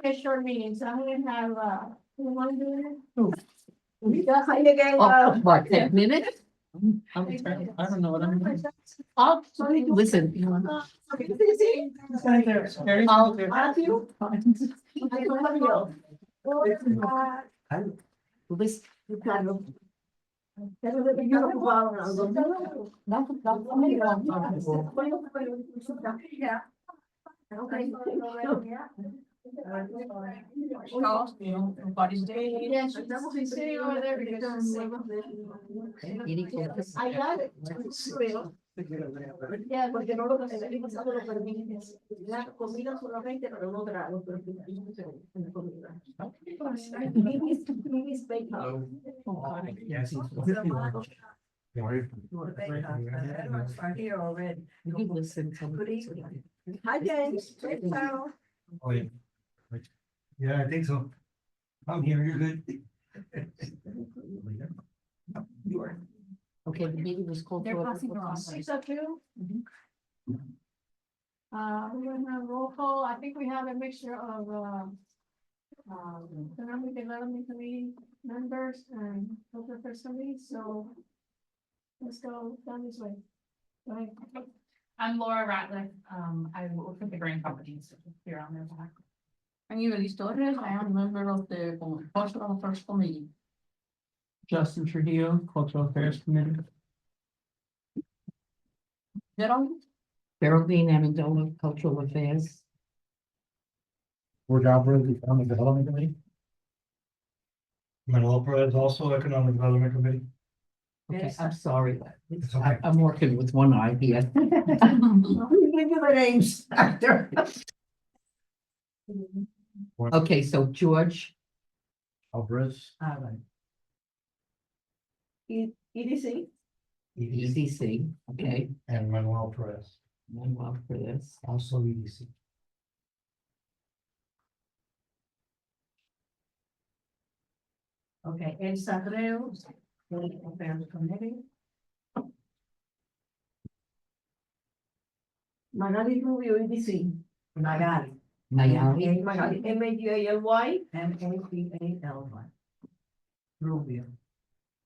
a short meeting, so I'm gonna have, who want to do Who? it? Yeah, hi again, Oh, what, 10 minutes? I don't know what I'm doing. I'll, listen. I'll ask you. Listen. Yeah. Okay. Body's day. Yes, she's sitting over there because. I got it. Yeah, porque no lo seguimos a los permisos. La comida solamente, pero no trago. Here already. You listen to Good me. evening. Hi, James. Ciao. Oh, yeah. Yeah, I think so. I'm here, you're good. You are. Okay, the meeting was called. They're to passing order. around. 6:02. We're gonna have roll call. I think we have a mixture of, economic development committee members and local affairs committee, so let's go down this way. Go ahead. I'm Laura Ratliff. I work with the grain companies here on their behalf. I'm Evelyn Torres. I am a member of the Cultural Affairs Committee. Justin Trujillo, Cultural Affairs Committee. Gerald, Geraldine Amendola, Cultural Affairs. We're operating the Economic Development Committee. Manuel Perez, also Economic Development Committee. Okay, Yes. I'm sorry. It's okay. I'm working with one eye here. Give you the names after. Okay, so George. Alvarez. EDC. EDC, okay, And Manuel Perez, one more for this. also EDC. Okay, El Sadreo, Political Affairs Committee. Magali Rubio, EDC. Magali. Nayari, Magali, MAGALY. MAGALY. Rubio.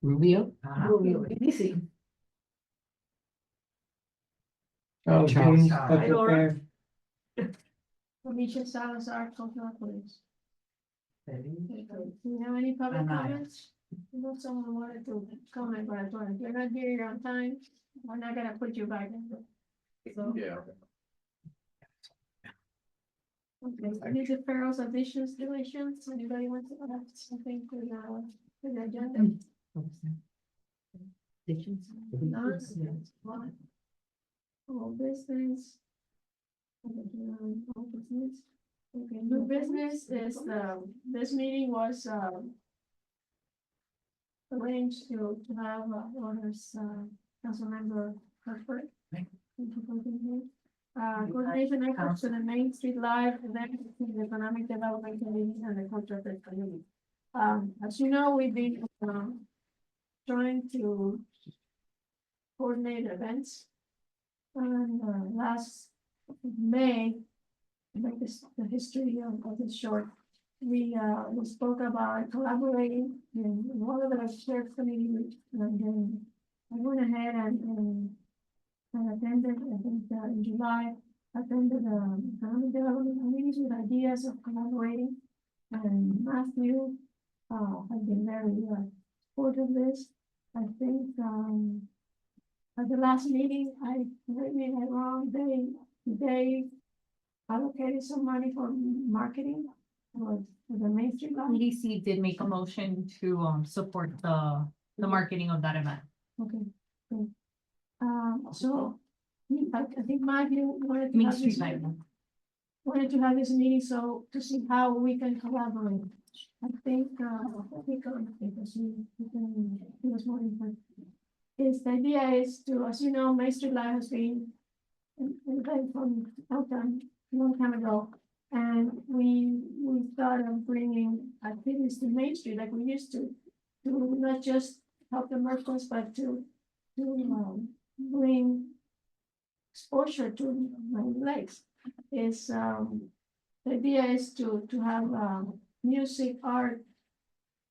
Rubio, Rubio, EDC. Oh, Charles. James, Hi, Cultural Laura. Affairs. Alicia Salazar, Cultural Police. Do you have any public Anaya. comments? I know someone wanted to comment, but I thought if you're not here, you're on time, we're not gonna put you back in. So, okay, any deferrals, additions, deletions, anybody wants to add something to the agenda? None? All business. All business. Okay, new business is, this meeting was, arranged to have, orders, council member Hartford. Thank you for being here. Coordination efforts to the Main Street Live event, the Economic Development Committee and the Cultural Affairs Committee. As you know, we've been, trying to coordinate events. And, last May, to make this, the history of this short, we spoke about collaborating in one of the shared committee, and then I went ahead and attended, I think, in July, attended, economic development meetings with ideas of collaborating. And Matthew, has been very, supportive of this. I think, at the last meeting, I maybe I wrong, they allocated some money for marketing for the Main Street Live. EDC did make a motion to support the marketing of that event. Okay, good. So, I think Matthew wanted to Main have this, Street Live. wanted to have this meeting, so to see how we can collaborate. I think, because he can give us more input. The idea is to, as you know, Main Street Live has been in place from a long time ago. And we thought of bringing activities to Main Street like we used to not just help the merchants, but to bring exposure to lakes. Is the idea is to have, music, art,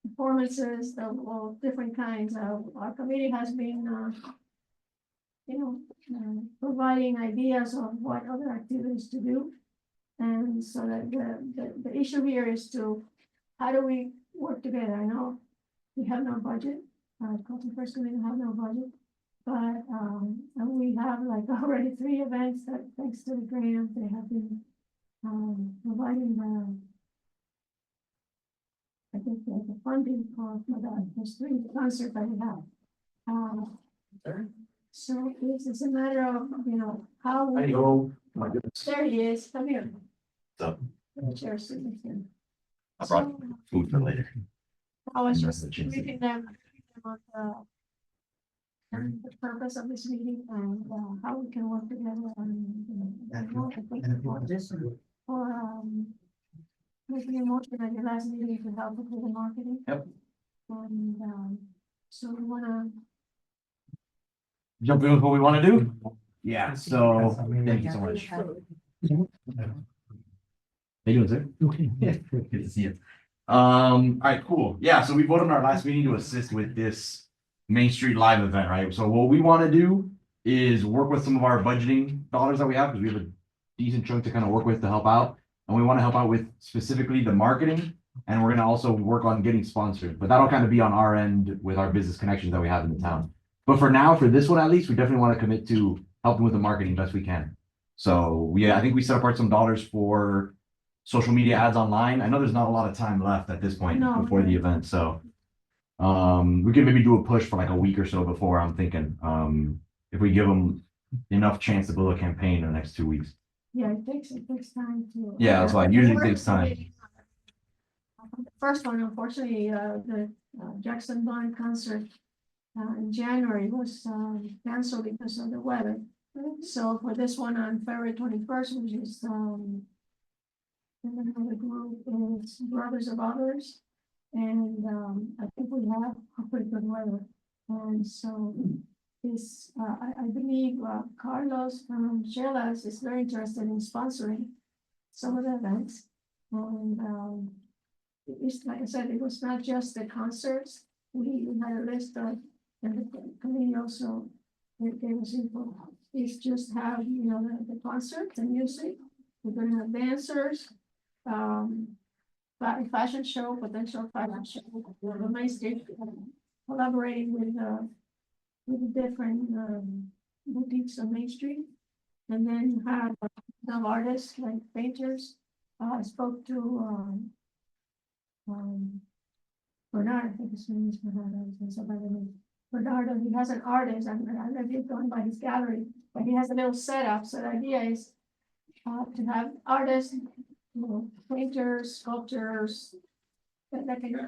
performances of different kinds. Our committee has been, providing ideas of what other activities to do. And so that the issue here is how do we work together? I know we have no budget, Culture First Committee have no budget. But, and we have like already 3 events that thanks to the grant, they have been, providing I think the funding for the 3 concerts that we have. So it's a matter of, how. we- My goodness. There he is, come here. So, Chair Signature. I brought food for later. I was And just the chance to- briefing them on the purpose of this meeting and how we can work together and, or, making a motion at your last meeting to help with the marketing. Yep. And, so we wanna, Jump in with what we want to do? Yeah, so thank you so much. How you doing, sir? Okay. Good to see you. All right, cool. Yeah, so we voted on our last meeting to assist with this Main Street Live event, right? So what we want to do is work with some of our budgeting dollars that we have, because we have a decent chunk to kind of work with to help out. And we want to help out with specifically the marketing, and we're gonna also work on getting sponsored, but that'll kind of be on our end with our business connections that we have in the town. But for now, for this one at least, we definitely want to commit to helping with the marketing best we can. So I think we set apart some dollars for social media ads online. I know there's not a lot of time left at this point No. before the event, so. We could maybe do a push for like a week or so before, I'm thinking, if we give them enough chance to build a campaign in the next 2 weeks. yeah, it takes time to. Yeah, that's why it usually takes time. The first one, unfortunately, the Jackson Bond concert in January was canceled because of the weather. So for this one on February 21st, which is the name of the group is Brothers of Others. And I think we have a pretty good weather. And so this, I believe Carlos from Chelas is very interested in sponsoring some of the events. And it's like I said, it was not just the concerts. We had a list of, and the committee also gave us info. It's just have, the concerts and music. We're gonna have dancers, fashion show, potential fashion show. The Main Street collaborating with the different boutiques on Main Street. And then have some artists like painters. I spoke to Bernard, I think his name is Bernard. I was gonna say by the name. Bernardo, he has an artist, and I don't know if you've gone by his gallery, but he has a little setup. So the idea is to have artists, painters, sculptors,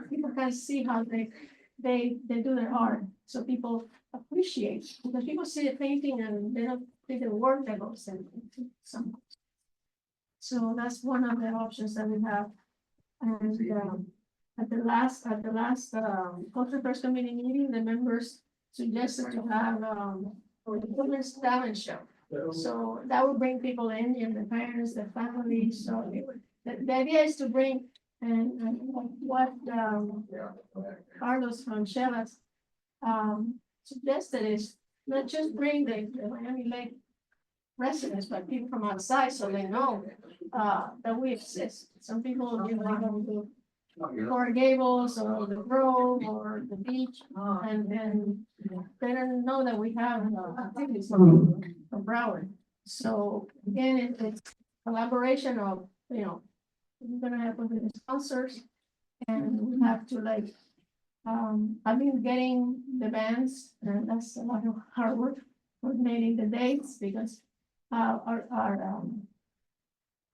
people can see how they do their art. So people appreciate, because people see a painting and they don't see the work that goes into some. So that's one of the options that we have. And at the last Culture First Committee meeting, the members suggested to have a children's talent show. So that would bring people in, the parents, the families. So the idea is to bring and what Carlos from Chelas suggested is not just bring the Miami Lake residents, but people from outside, so they know that we exist. Some people, go to Coral Gables or the Grove or the beach, and then they don't know that we have activities from Broward. So again, it's collaboration of, we're gonna have with the sponsors, and we have to I've been getting the bands, and that's a lot of hard work, coordinating the dates, because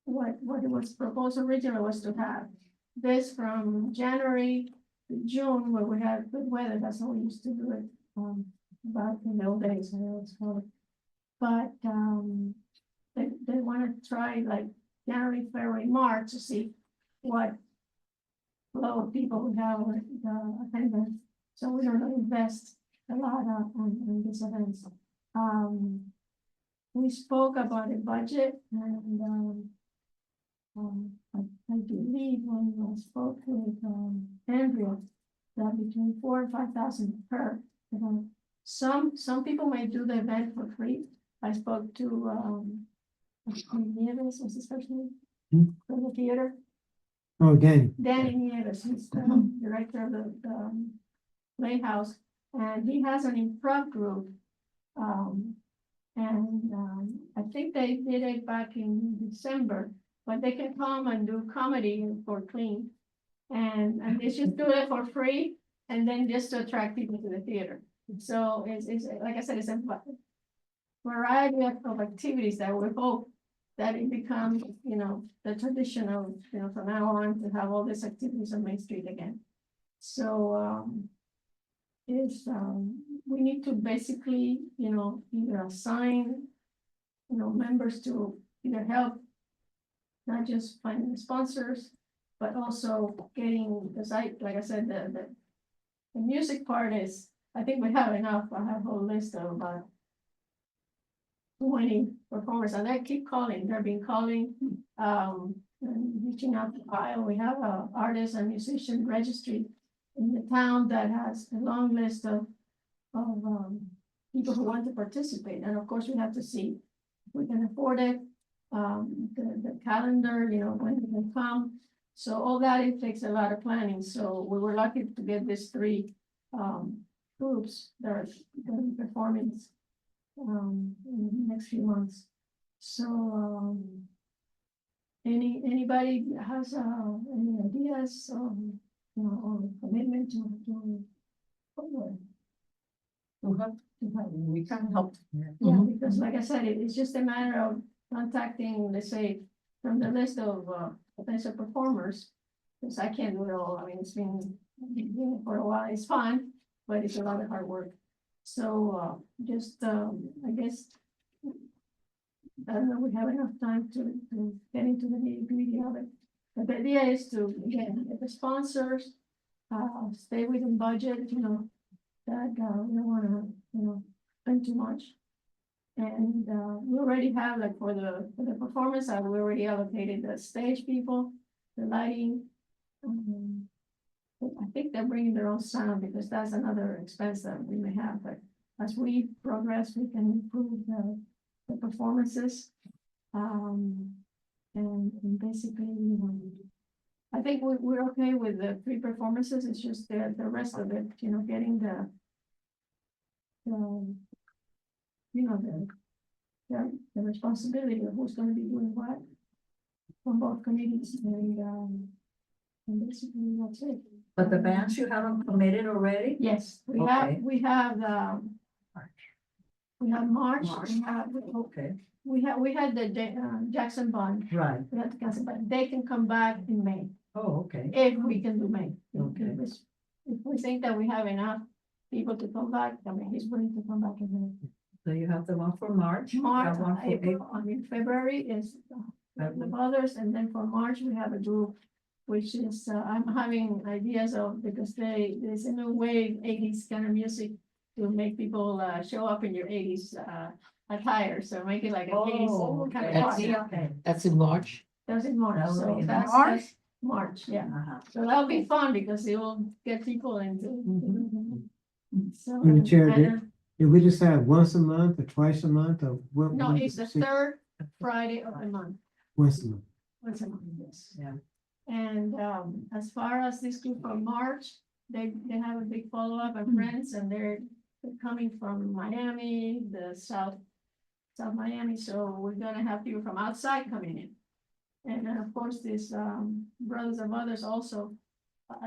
what it was proposed originally was to have this from January to June, where we had good weather. That's how we used to do it, back in the old days, it's called. But they want to try like January, February, March to see what flow of people we have with the attendance. So we don't invest a lot on these events. We spoke about a budget, and I believe when I spoke with, Andrea, that between 4,000 and 5,000 per event. Some people may do the event for free. I spoke to, Nieves, what's his first name? From the theater, Oh, Danny. Danny Nieves, he's the director of the, Playhouse, and he has an improv group. I think they did it back in December, but they can come and do comedy for clean. And they just do it for free, and then just to attract people to the theater. So it's like I said, it's a variety of activities that we hope that it becomes, the tradition of, from now on to have all these activities on Main Street again. So, we need to basically, either assign, members to either help, not just finding the sponsors, but also getting the site, like I said, the music part is, I think we have enough. I have a whole list of about 20 performers, and they keep calling, they've been calling, and reaching out to file. We have a artist and musician registry in the town that has a long list of people who want to participate, and of course, we have to see if we can afford it, the calendar, when they can come. So all that, it takes a lot of planning, so we were lucky to get these 3 groups that are going to be performing in the next few months. So, anybody has any ideas, or commitment to We can help. yeah, because like I said, it's just a matter of contacting, let's say, from the list of potential performers. Because I can't do it all. I mean, it's been doing it for a while. It's fun, but it's a lot of hard work. So just I guess I don't know, we have enough time to get into the nitty-gritty of it. But the idea is to, again, get the sponsors, stay within budget, that we don't wanna, spend too much. And we already have, like, for the performance, we already allocated the stage people, the lighting. I think they're bringing their own sound, because that's another expense that we may have, but as we progress, we can improve the performances. And basically, I think we're okay with the 3 performances. It's just the rest of it, getting the responsibility of who's gonna be doing what from both committees, and basically that's it. But the bands, you have them committed already? Yes, we Okay. have March, March. Okay, we had the Jackson Bond, right. we had to cancel, but they can come back in May, Oh, okay. if we can do May. Okay. If we think that we have enough people to come back, I mean, he's willing to come back in May. So you have the one for March? you March, have one for April, I mean, February is the others, and then for March, we have a group, which is, I'm having ideas of, because there's a new wave, 80s kind of music to make people, show up in your 80s, attire, so make it like an 80s Oh, kind of okay. party. Okay. That's in March. That's in March, That will so be in that's March? March, yeah. Uh-huh. So that'll be fun, because it will get people into. So. Madam Chair, and, Did we just have once a month or twice a month or what? no, it's the 3rd Friday of the month. Once a month. Once a month, yes. Yeah. And as far as this group from March, they have a big follow-up of friends, and they're coming from Miami, the South Miami, so we're gonna have people from outside coming in. And then, of course, these Brothers of Others also,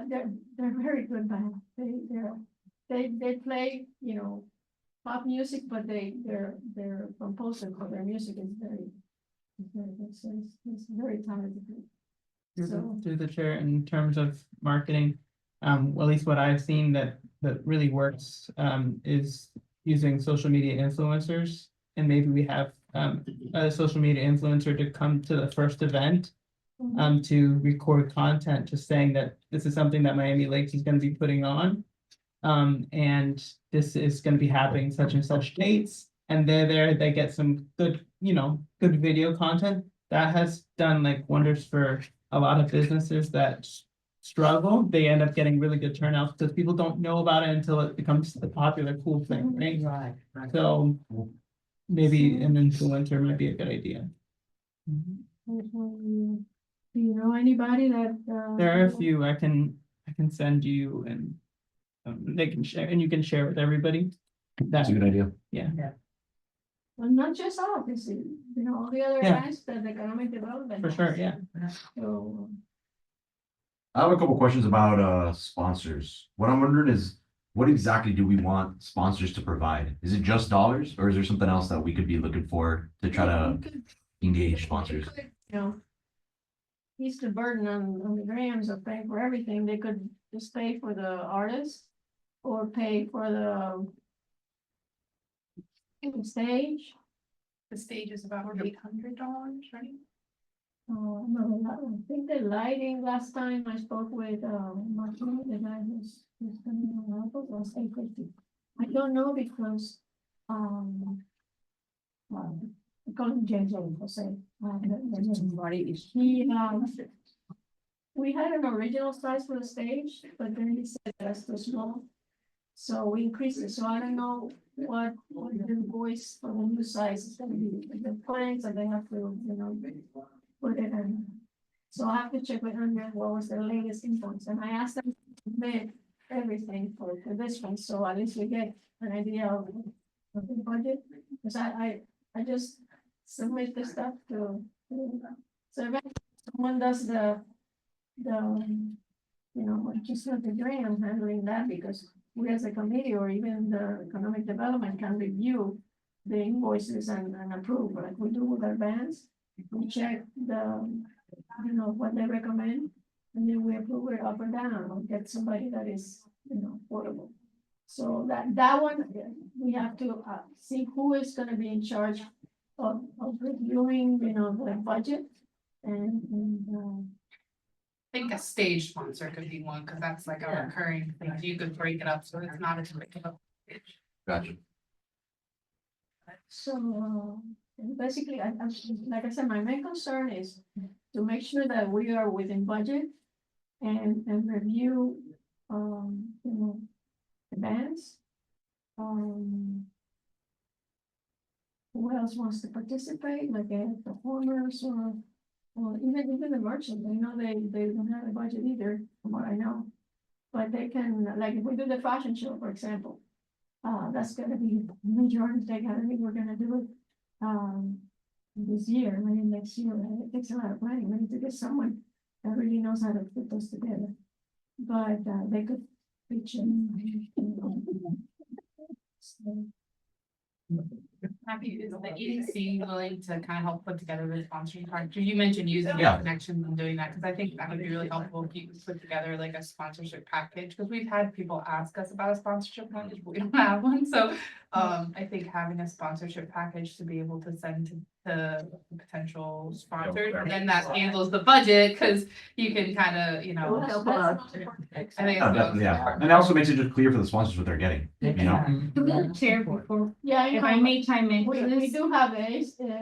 they're very good band. They play, pop music, but they're composer for their music is very good. So it's very talented group. So- Through the chair, in terms of marketing, well, at least what I've seen that really works, is using social media influencers. And maybe we have, a social media influencer to come to the first event, to record content, just saying that this is something that Miami Lakes is gonna be putting on. And this is gonna be happening such and such dates, and they're there, they get some good, good video content. that has done like wonders for a lot of businesses that struggle. They end up getting really good turnouts because people don't know about it until it becomes the popular cool thing, right? Right, right. So maybe an influencer might be a good idea. Do you know anybody that? There are a few I can send you and they can share and you can share with everybody. That's a good idea. Well, not just us, all the other Yeah. guys, the economic development. For sure, yeah. So, I have a couple questions about sponsors. What I'm wondering is, what exactly do we want sponsors to provide? Is it just dollars, or is there something else that we could be looking for to try to engage sponsors? Ease the burden on the Grahams of paying for everything. They could just pay for the artist or pay for the stage. The stage is about $800, right? No, I think the lighting, last time I spoke with, Martin, the guy who's coming on, was 850. I don't know because, I call him James Jose. He, we had an original size for the stage, but then he said that's too small. So we increased it, so I don't know what the voice for the new size is gonna be, the plans, and they have to, put it in. So I have to check with Andrea what was the latest inputs, and I asked them to submit everything for this one, so at least we get an idea of the budget. Because I just submit the stuff to, so eventually someone does just not the grant handling that, because we as a committee or even the economic development can review the invoices and approve, like we do with our bands. We check what they recommend, and then we approve it up or down, or get somebody that is, affordable. So that one, we have to see who is gonna be in charge of reviewing, the budget and I think a stage sponsor could be one, because that's like a recurring thing. You could break it up, so it's not as big of a. Gotcha. so, basically, like I said, my main concern is to make sure that we are within budget and review, the bands. Who else wants to participate, like performers or even the merchants, I know they don't have a budget either, from what I know. But they can, like, if we do the fashion show, for example, that's gonna be majority, I think we're gonna do it, this year, maybe next year. It takes a lot of planning. We need to get someone that really knows how to put those together. But, they could pitch in. So, Happy, is the EDC willing to kind of help put together the sponsorship part? You mentioned using Yeah. your connections and doing that, because I think that would be really helpful if you could put together like a sponsorship package, because we've had people ask us about a sponsorship package, but we don't have one, so. I think having a sponsorship package to be able to send to potential sponsors, and then that handles the budget, because you can kind of, Will help a lot. I think Oh, it's definitely, yeah. And it also makes it just clear for the sponsors what they're getting, you know? Mhm. Chair, before, Yeah, if I may chime in, we this, do have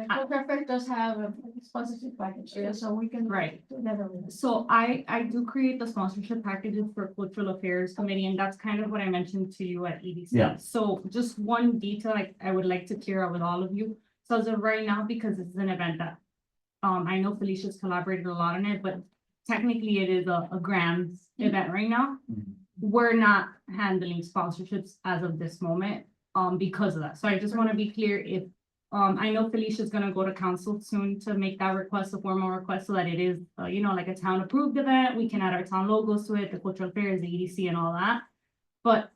Culture Fair does have a sponsorship package, yeah, so we can. Right. Together with this. so I do create the sponsorship packages for Cultural Affairs Committee, and that's kind of what I mentioned to you at EDC. Yeah. So just one detail I would like to clear out with all of you. So as of right now, because this is an event that, I know Felicia's collaborated a lot on it, but technically it is a grants event right now. We're not handling sponsorships as of this moment, because of that. So I just want to be clear if, I know Felicia's gonna go to council soon to make that request, a formal request, so that it is, like a town approved event. We can add our town logos to it, the cultural affairs, the EDC and all that. But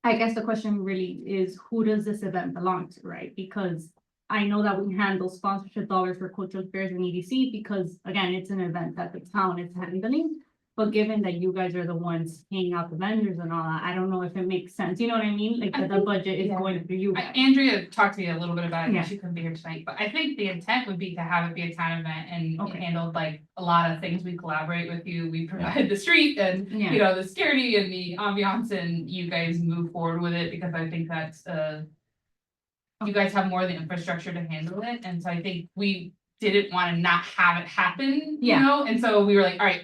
I guess the question really is, who does this event belong to, right? Because I know that we handle sponsorship dollars for cultural affairs and EDC because, again, it's an event that the town is handling. But given that you guys are the ones paying out the vendors and all that, I don't know if it makes sense. You know what I mean? Like that the budget is going through you guys. Andrea talked to me a little bit about it, Yeah. but she couldn't be here tonight, but I think the intent would be to have it be a town event and Okay. handled like a lot of things. We collaborate with you, we provide the street and, Yeah. the security and the ambiance, and you guys move forward with it, because I think that's, you guys have more of the infrastructure to handle it, and so I think we didn't want to not have it happen, you Yeah. know? And so we were like, all right,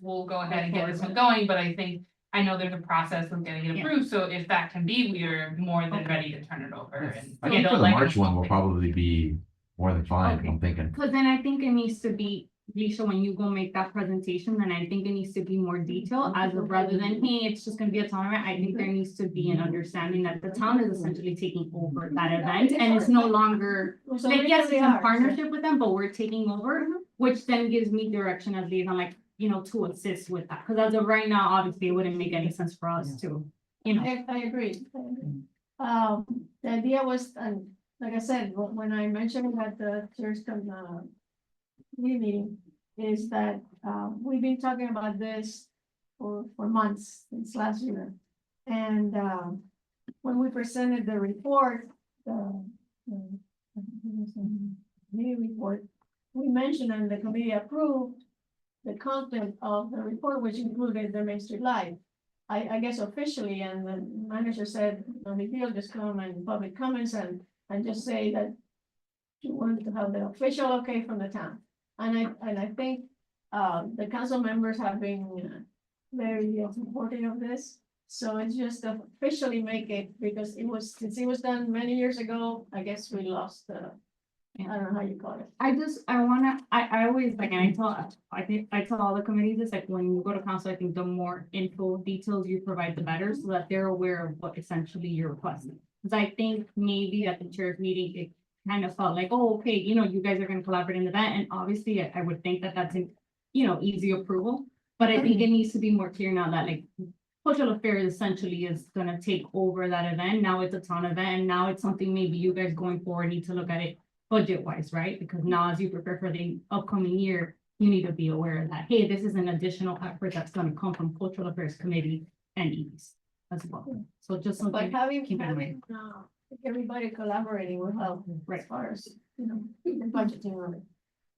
we'll go ahead and get this one going, but I think, I know there's a process of getting it Yeah. approved, so if that can be, we are more than ready to turn it over and. I think handle for it the like March a one will thing. probably be more than fine, Okay. I'm thinking. Cause then I think it needs to be, Leisha, when you go make that presentation, then I think it needs to be more detailed as of rather than, hey, it's just gonna be a tournament. I think there needs to be an understanding that the town is essentially taking over that event and it's no longer, So like, yes, it's they in are, so- partnership with them, but we're taking over, which then gives me direction as liaison, like, you know, to assist with that. Cause as of right now, obviously, it wouldn't make any sense for us to, you know. I agree. The idea was, like I said, when I mentioned at the church meeting, is that, we've been talking about this for months, since last year. And, when we presented the report, meeting report, we mentioned and the committee approved the content of the report, which included the Main Street Live. I guess officially, and the manager said, no big deal, just come and public comments and just say that you wanted to have the official okay from the town. And I think, the council members have been very supportive of this. So it's just to officially make it, because since it was done many years ago, I guess we lost the, I don't know how you call it. I always, like, and I tell all the committees, it's like, when you go to council, I think the more info details you provide, the better, so that they're aware of what essentially you're requesting. Cause I think maybe at the church meeting, it kind of felt like, oh, okay, you know, you guys are gonna collaborate in the event, and obviously, I would think that that's an, you know, easy approval. But I think it needs to be more clear now that, like, cultural affairs essentially is gonna take over that event. Now it's a town event, and now it's something maybe you guys going forward need to look at it budget wise, right? Because now as you prepare for the upcoming year, you need to be aware that, hey, this is an additional effort that's gonna come from Cultural Affairs Committee and EDs as well. So just But something, having, keep in mind. everybody collaborating will help, Right. as far as, you know, the budgeting of it.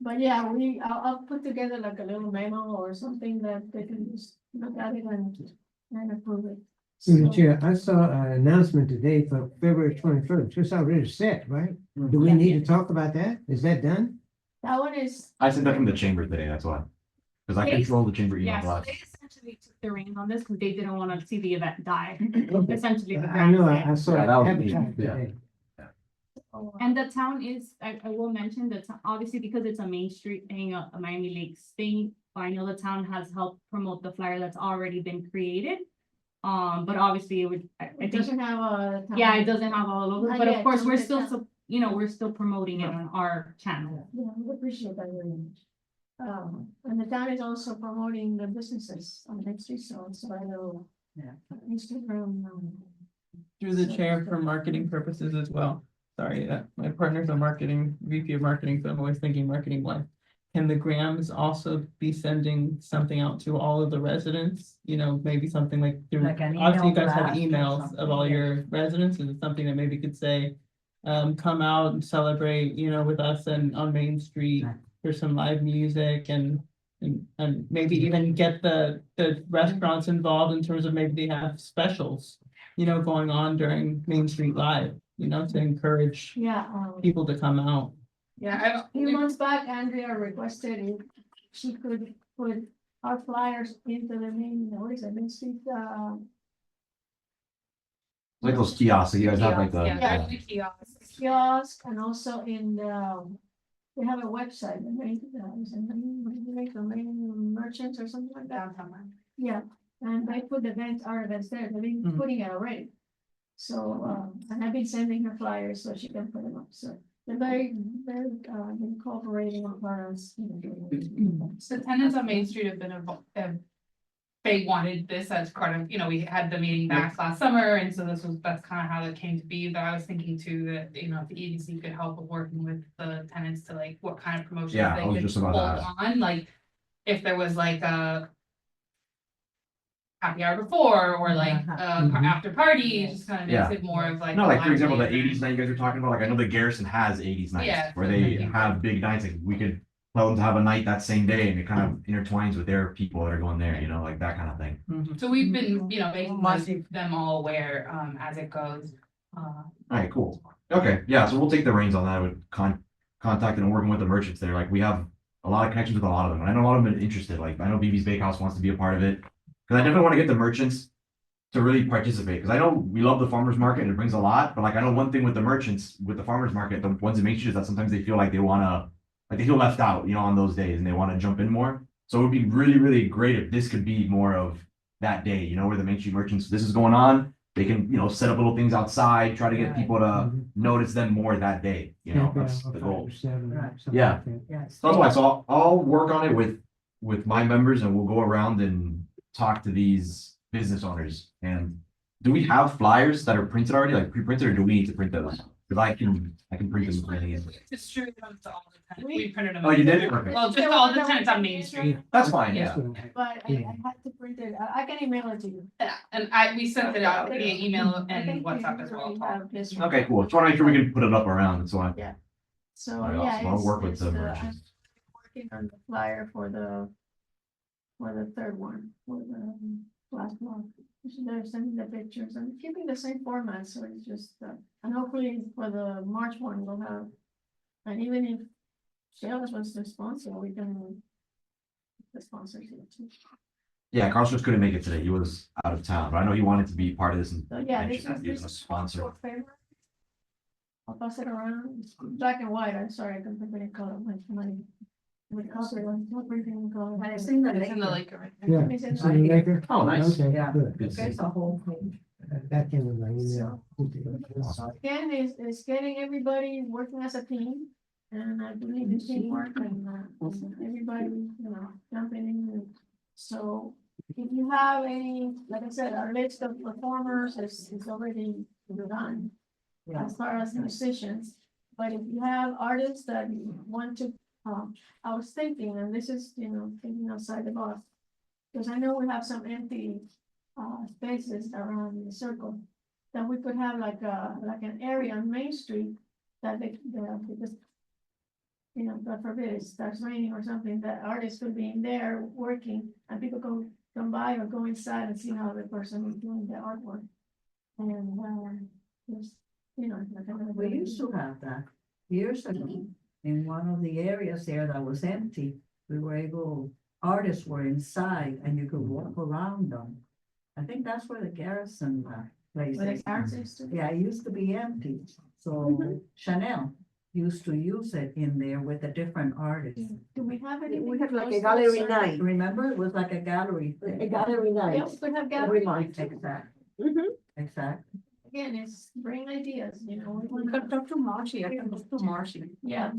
But yeah, I'll put together like a little memo or something that they can just look at it and approve it. Through the So- chair, I saw an announcement today for February 21st. It's already set, right? Do we Yeah. need to talk about that? Is that done? That one is, I sent that from the chamber today, that's why. Cause I Yes. control the chamber email Yeah, so blast. they essentially took the reins on this because they didn't want to see the event die. Essentially. the I know, brand I saw Yeah, it that was me, advertised yeah. today. And the town is, I will mention that obviously because it's a Main Street thing, a Miami Lakes thing, I know the town has helped promote the flyer that's already been created. But obviously it would, I it think, doesn't have a. yeah, it doesn't have all logos, Not but of yet, course, just we're the still, town. you know, we're still promoting it on our channel. Yeah, we appreciate that very much. And the town is also promoting the businesses on Main Street, so I know. Yeah. Instagram. Through the chair for marketing purposes as well. Sorry, my partner's a marketing, VP of marketing, so I'm always thinking marketing blind. Can the Grams also be sending something out to all of the residents? You know, maybe something like through, Like an obviously you email guys have blast or emails something, of all yeah. your residents, is it something that maybe could say, come out and celebrate, you know, with us and on Main Street Right. for some live music and maybe even get the restaurants involved in terms of maybe they have specials, you know, going on during Main Street Live, you know, to encourage Yeah, people to come out. Yeah, a few months back, Andrea requested if she could put our flyers into the main, what is it, Main Street, Like those kiosks, so you guys have like the. Yeah, Yeah. there's the kiosks. kiosk and also in the, they have a website, the main, is it the main merchants or something like that. Downtown. Yeah, and they put our events there, they've been Mhm. putting it already. So, and I've been sending her flyers so she can put them up, so they're very, incorporating of ours. So tenants on Main Street have been they wanted this as part of, you know, we had the meeting back last summer, and so that's kind of how it came to be, but I was thinking too that, you know, if the EDC could help with working with the tenants to like, what kind of promotions Yeah, I they was could just about hold to on, like, if there was like a happy hour before, or like, after party, it just kind of Yeah. makes it more of like. No, a like for example, the lively eighties event. night you guys are talking about, like I know the Garrison has eighties nights Yeah. where they Mhm. have big nights, like we could tell them to have a night that same day and it kind of intertwines with their people that are going there, you know, like that kind of thing. Mhm. So we've been, you know, making Massive. them all aware, as it goes. Alright, cool. Okay, yeah, so we'll take the reins on that with contacted and working with the merchants there. Like we have a lot of connections with a lot of them. And I know a lot of them are interested. Like I know BB's Bakehouse wants to be a part of it. Cause I definitely want to get the merchants to really participate. Cause I know we love the farmer's market and it brings a lot, but like I know one thing with the merchants, with the farmer's market, the ones in Main Street is that sometimes they feel like they wanna, like they feel left out, you know, on those days and they want to jump in more. So it would be really, really great if this could be more of that day, you know, where the Main Street merchants, this is going on. They can, you know, set up little things outside, try to get people to Mhm. notice them more that day, you know, Camp out that's the 5 goal. to 7, Right. something Yeah. like that. Yes. So that's why, so I'll work on it with my members and we'll go around and talk to these business owners. And do we have flyers that are printed already, like pre-printed, or do we need to print those? Cause I can print them. when I need it. Distribute them to all the tenants. We printed them. Oh, you did? Okay. Well, just all the tenants on Main Street. That's fine, Yeah. yeah. That's what I- But I had to print it, I can email it to you. Yeah, and we sent it out via email I and think we WhatsApp as well. already have this one. Okay, cool. Just wanna make sure we can put it up around, that's why. So, Alright, yeah, awesome. I'll work with it's the I'm merchants. working on the flyer for the third one, for the last one. They're sending the pictures and keeping the same format, so it's just, and hopefully for the March one, we'll have. And even if Shell wants to sponsor, we can. The sponsors here too. Yeah, Carlos just couldn't make it today. He was out of town, but I know he wanted to be part of this and So, yeah, this mentioned that is, he was this a is sponsor. for favor. I'll pass it around, it's black and white, I'm sorry, I couldn't put any color, my. With color, not printing in color. And it's in the It's in the lake. lake right there. Yeah. It's in it's the in the lake. Laker? Oh, nice. Okay, Yeah. good. Good to see. There's a whole page. That came in my email. Again, is getting everybody working as a team, and I believe in teamwork and everybody, you know, jumping in. So if you have any, like I said, our list of performers is already done Yeah. as far as musicians. But if you have artists that want to, I was thinking, and this is, you know, thinking outside the box. Because I know we have some empty spaces around the circle. That we could have like an area on Main Street that because. You know, God forbid it starts raining or something, that artists could be in there working and people come by or go inside and see how the person is doing the artwork. And just, you know. like another We way. used to have that years ago. In one of the areas there that was empty, we were able, artists were inside and you could walk around them. I think that's where the Garrison place Where is. the artists do. Yeah, it used to be empty, so Mhm. Chanel used to use it in there with the different artists. Do we have any? We have like a gallery night, Remember, it was like a gallery thing. a gallery Yeah, night. we could have Every gallery. month. Exactly, Mhm. exactly. Again, it's bring ideas, you know. we We wanna- could talk to Marcy, I can talk to Marcy. Yeah.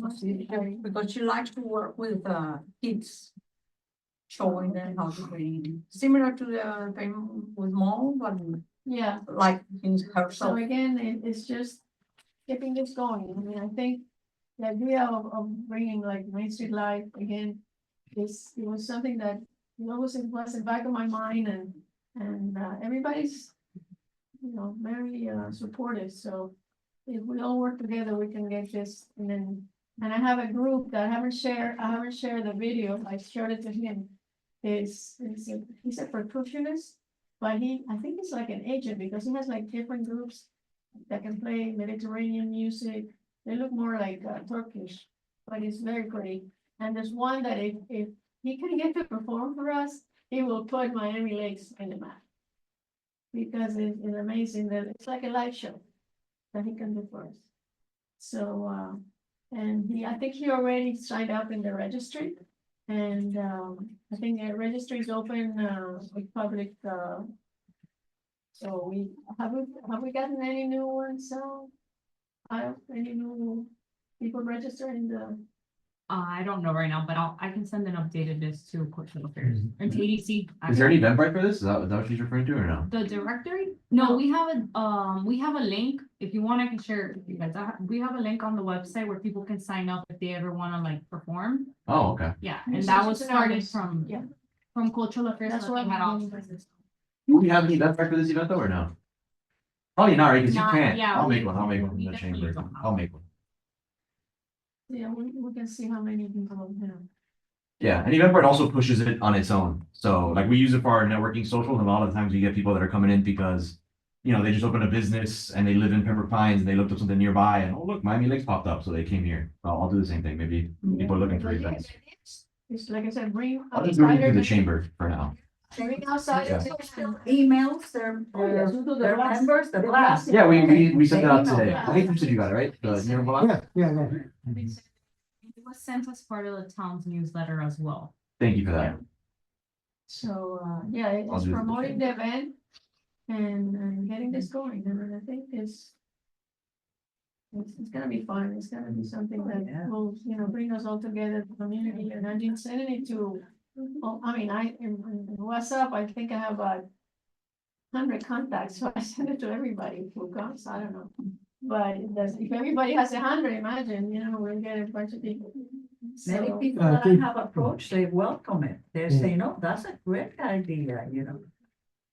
Because she likes to work with kids. Showing them how to paint, similar to the thing with Mo, but Yeah. like in So herself. again, it's just keeping this going. I mean, I think the idea of bringing like Main Street Live again it was something that always was in the back of my mind and everybody's, you know, very supportive. So if we all work together, we can get this. And I have a group that I haven't shared the video. I showed it to him. He's a percussionist. But I think he's like an agent because he has like different groups that can play Mediterranean music. They look more like Turkish, but it's very great. And there's one that if he can get to perform for us, he will put Miami Lakes in the map. Because it's amazing that it's like a live show that he can do for us. So, and I think he already signed up in the registry. And I think the registry is open with public. So have we gotten any new ones? Any new people registered in the? I don't know right now, but I can send an updated list to Cultural Affairs or to EDC. Is there any Eventbrite for this? Is that what she's referring to or no? The directory? No, we have a link. If you want, I can share it with you guys. We have a link on the website where people can sign up if they ever want to like perform. Oh, okay. Yeah, and Yes, that it's was an started artist. from, Yeah. from Cultural Affairs. That's but what they had I'm offices. Do we have any Eventbrite for this event though or no? Probably not, right? Cause you Not- can't. yeah, I'll we- make one. I'll make one we in the definitely chamber. don't have I'll make one. Yeah, we can see how many people have. Yeah, and Eventbrite also pushes it on its own. So like we use it for our networking socials and a lot of the times we get people that are coming in because you know, they just opened a business and they live in Pembroke Pines and they looked up something nearby and, oh, look, Miami Lakes popped up, so they came here. I'll do the same thing. Maybe people are looking for But yeah, events. it's like I said, bring I'll just do it through the outsiders. chamber for now. Bring outsiders. Emails, yes, we'll do the their blast. members, the The blast. blast. Yeah, we sent that out Email. today. I think you said you got it, right? The New York Blast? Yeah, yeah. It was sent as part of the town's newsletter as well. Thank you for that. So, yeah, I'll it's do the promoting the event and getting this going, and I think it's gonna be fun, it's gonna be something that Yeah. will, you know, bring us all together, the community, and I didn't send it to, oh, I mean, in WhatsApp, I think I have about 100 contacts, so I send it to everybody who comes, I don't know. But if everybody has 100, imagine, you know, we'll get a bunch of people. Many So, people I that I think- have approached, they welcome it. They're Yeah. saying, oh, that's a great idea, you know,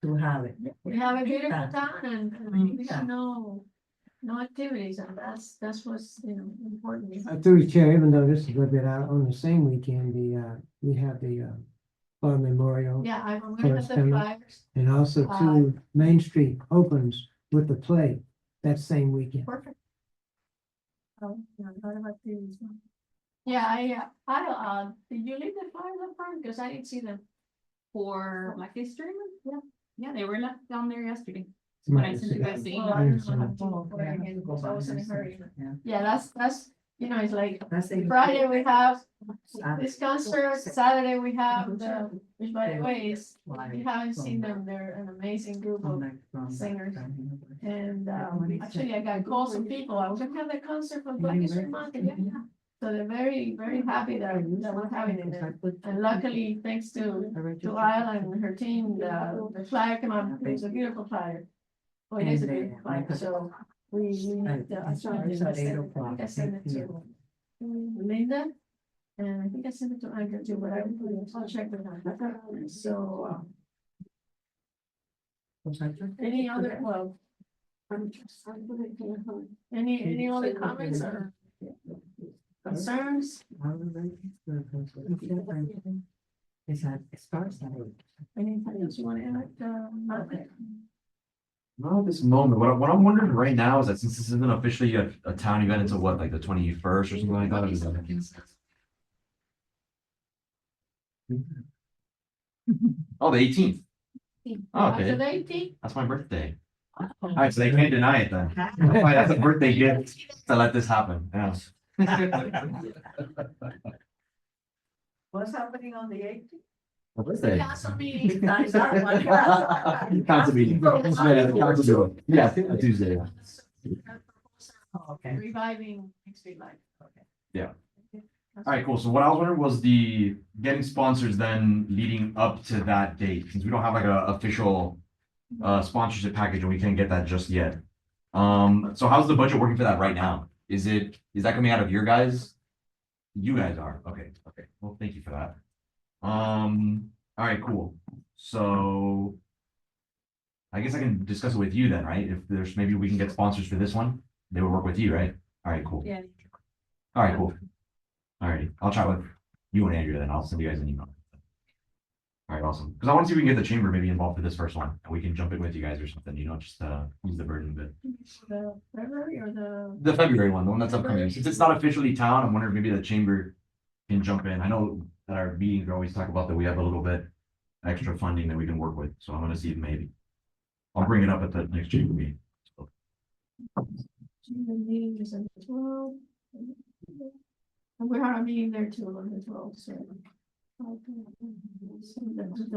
to have it. we have a beautiful Yeah. town and Yeah. no activities, and that's what's, you know, important. Through the chair, even though this is a little bit out on the same weekend, we have the Farm Memorial. Yeah, I'm gonna have the Correspondent. flyers, And also too, Main Street opens with the play that same weekend. perfect. Oh, yeah, I thought about these. Yeah, did you leave the flyers up front? Because I didn't see them. For Black History Month? Yeah. Yeah, they were left down there yesterday. When I sent you guys the Well, email. I don't know how to Oh, go yeah. again, because I was in a hurry. Yeah. Yeah, that's, you know, it's like That's the- Friday we have Saturday. this concert, Saturday we have which by the way is, if you haven't seen them, they're an amazing group of, singers. and actually I got calls from people, I was gonna have the concert for Black History Month, and yeah. So they're very, very happy that we're having it, and luckily, thanks to Isla and her team, the flyer came out, it was a beautiful flyer. Oh, it is a beautiful flyer, so we, I tried to send it, I think I sent it to Linda. And I think I sent it to Andrew too, but I'll check with her. So, any other, well. Any other comments or concerns? It starts at 8. Anything else you want to add, Margaret? Not at this moment. What I'm wondering right now is that since this isn't officially a town event until what, like the 21st or something like that? Is that- Oh, the 18th. Oh, okay. After the 18th? That's my birthday. Alright, so they can't deny it then. That's a birthday gift to let this happen, yeah. What's happening on the 18th? My birthday. Council meeting. That's that one. Council meeting. Yeah, council meeting. Yeah, a Tuesday, yeah. Okay. Reviving Main Street Life. Yeah. Alright, cool. So what I was wondering was the getting sponsors then leading up to that date, since we don't have like a official sponsorship package and we can't get that just yet. So how's the budget working for that right now? Is that coming out of your guys? You guys are, okay. Well, thank you for that. Alright, cool. So I guess I can discuss it with you then, right? If there's, maybe we can get sponsors for this one, they would work with you, right? Alright, cool. Yeah. Alright, cool. Alright, I'll chat with you and Andrea, then I'll send you guys an email. Alright, awesome. Because I want to see if we can get the chamber maybe involved for this first one, and we can jump in with you guys or something, you know, just use the burden a bit. The February or The February one, the one that's upcoming. Since it's not officially town, I'm wondering if maybe the chamber can jump in. I know that our meetings always talk about that we have a little bit extra funding that we can work with, so I'm gonna see if maybe. I'll bring it up at the next chamber meeting. chamber meeting is on the 12th. And we have a meeting there too on the 12th, so. So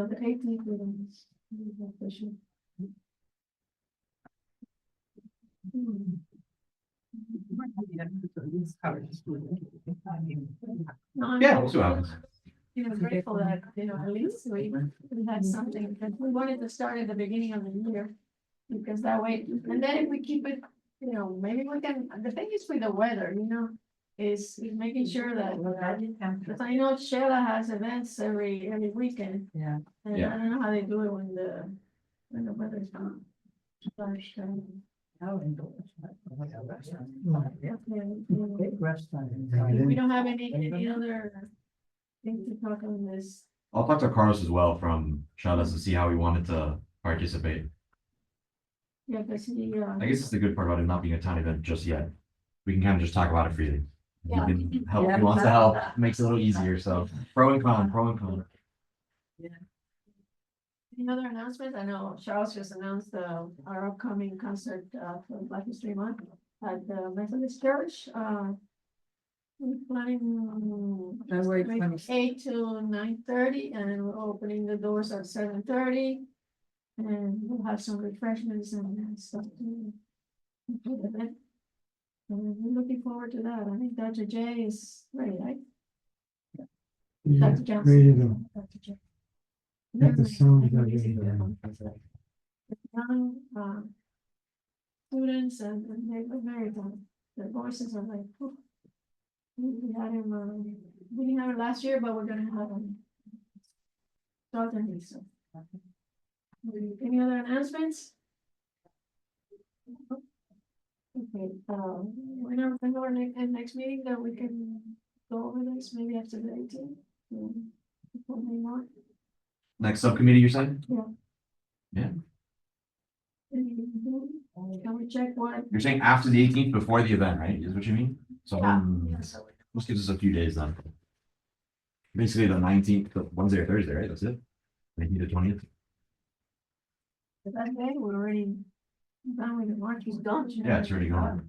the 18th, we don't. Official. No, I'm- Yeah, we'll see what happens. You know, grateful that, you know, at least we had something that we wanted to start at the beginning of the year. Because that way, and then if we keep it, you know, maybe we can, the thing is with the weather, you know, is making sure that. Because I know Sheila has events every weekend, Yeah. and Yeah. I don't know how they do it when the weather's not. Big restaurant. We don't have any other thing to talk on this. I'll talk to Carlos as well from Shadows to see how he wanted to participate. Yeah, because he, I guess it's the good part about it not being a town event just yet. We can kind of just talk about it freely. You Yeah. can help, Yeah. who wants to help, makes it a little easier, so pro and con, pro and con. any other announcements? I know Charles just announced, our upcoming concert, for Black History Month at the Methodist Church, we're planning February like 26th. 8 to 9:30, and we're opening the doors at 7:30. And we'll have some refreshments and stuff to. For the event. And we're looking forward to that. I think Dr. J is ready, right? Yeah, Dr. Johnson. ready to go. Dr. J. Got the songs They're already amazing. done. Young, students and they were very good. Their voices are like, whew. We had him, we didn't have it last year, but we're gonna have him. Starting, so. Any other announcements? Okay, when our next meeting that we can go over this, maybe after the 18th. Before May March. Next subcommittee, you're saying? Can we check what? You're saying after the 18th, before the event, right? Is what you mean? So, Yeah, yeah, so this gives us a few days then. Basically the 19th, Wednesday or Thursday, right? That's it? Maybe the 20th. that day, we're already done with the March, he's gone. Yeah, it's already gone.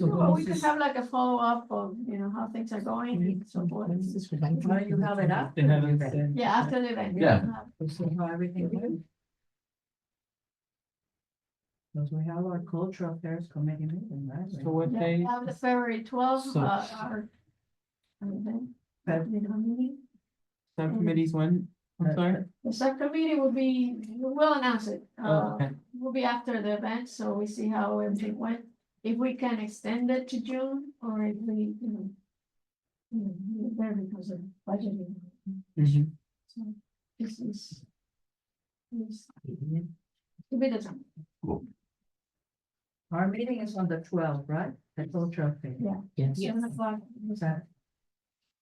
Well, we could have like a follow-up of, how things are going and so forth. Why don't you have it after They the haven't event? said. Yeah, after the event. Yeah. We see how everything went. Because we have our cultural affairs committee meeting, right? So what Yeah, day? we have the February 12th, So- our event. Meeting. Subcommittees when? I'm sorry? The subcommittee will be, we'll announce it. Oh, okay. Will be after the event, so we see how everything went. If we can extend it to June, or if we, there because of budgeting. Mhm. So this is. To be determined. Our meeting is on the 12th, right? The cultural affairs. Yeah. Yes. 7 o'clock. Okay.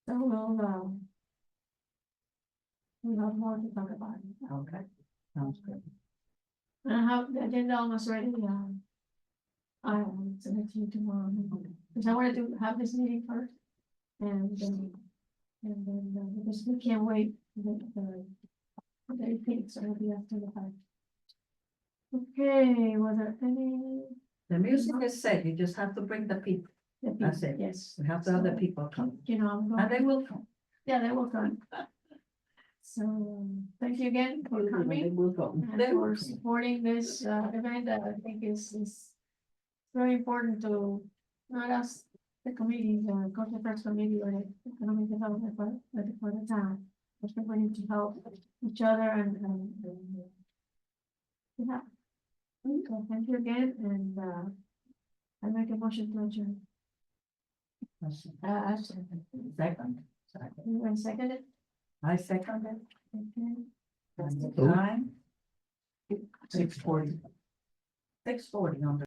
So we'll have more to talk about. Okay, sounds good. I have the agenda almost ready, I will send it to you tomorrow, because I wanted to have this meeting first. Because we can't wait, the 18th, so it'll be after the fact. Okay, was there any? The music is set, you just have to bring the people. That's it. Yes. We have to have the people come. I'm And they going, will come. yeah, they will come. So, thank you again for They coming. will come. And for supporting this event that I think is very important to not us, the committee, the cultural affairs committee or the economic development, but for the town. I think we need to help each other and yeah. So thank you again, and I make a motion to adjourn. Second. Anyone second it? I second it. Okay. And the Oh. time? 6:40. 6:40 on the.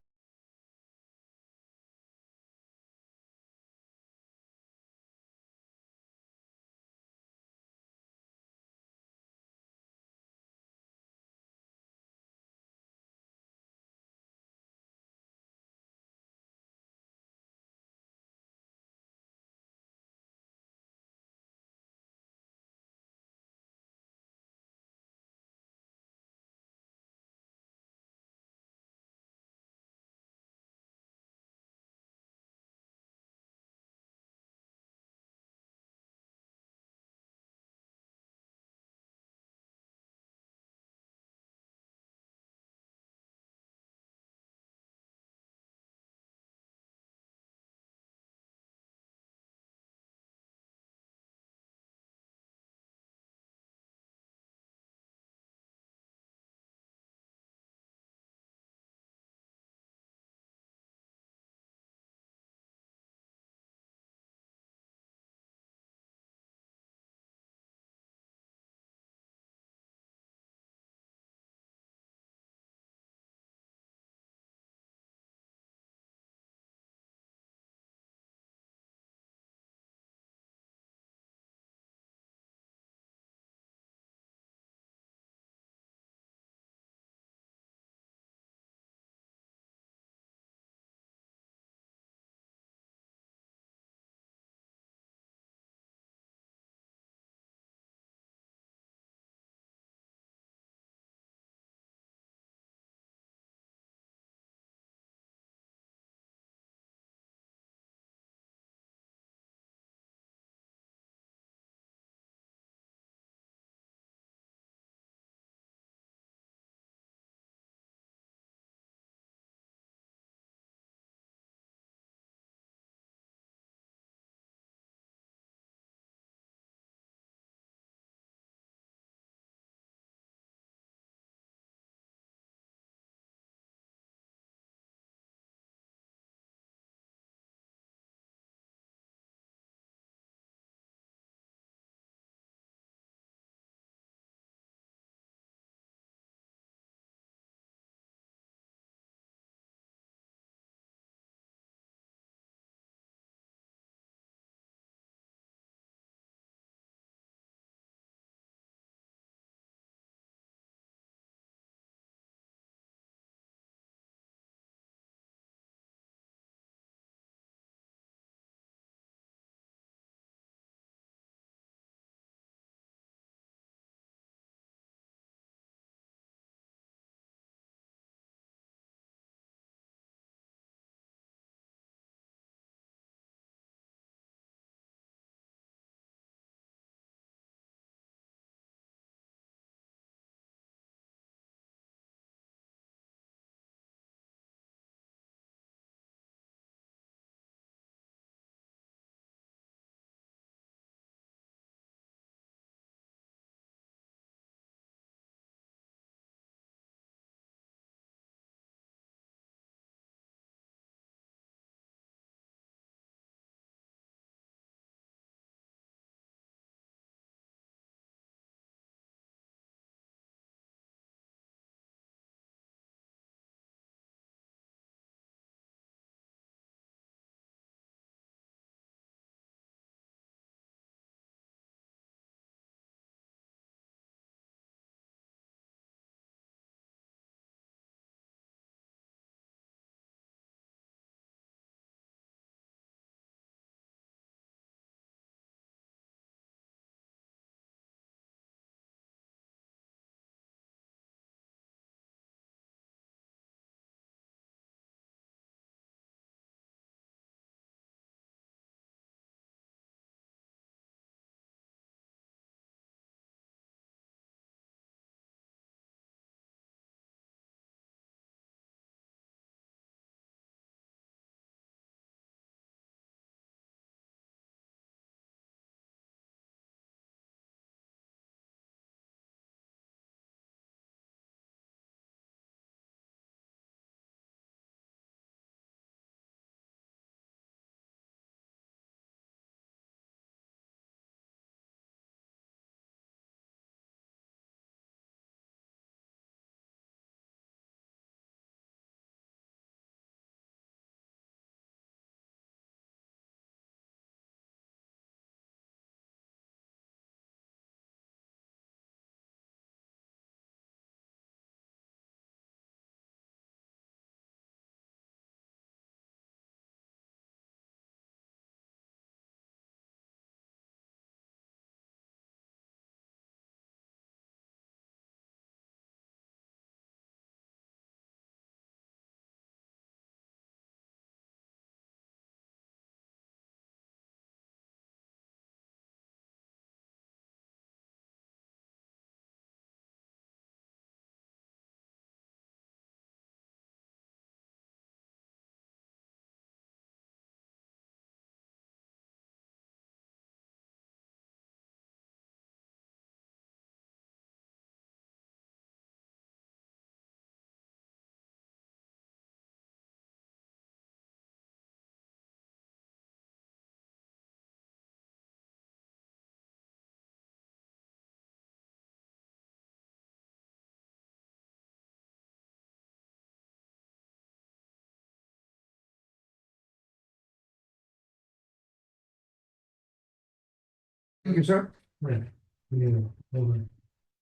Thank you, sir. Right. Yeah, over.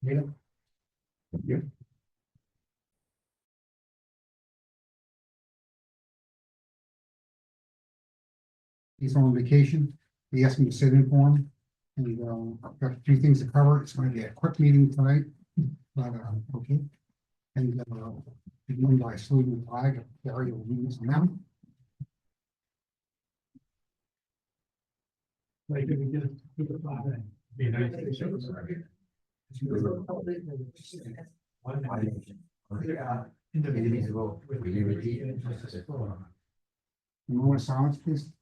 Yeah. Yeah. He's on vacation. He asked me to sit in for him. And, I've got a few things to cover. It's gonna be a quick meeting tonight, but, okay. And, begin by saluting the flag of Gary O'Leary's now. Like, we just put the flag in. The United States. Indivisible, with liberty and justice for all. A moment of silence, please.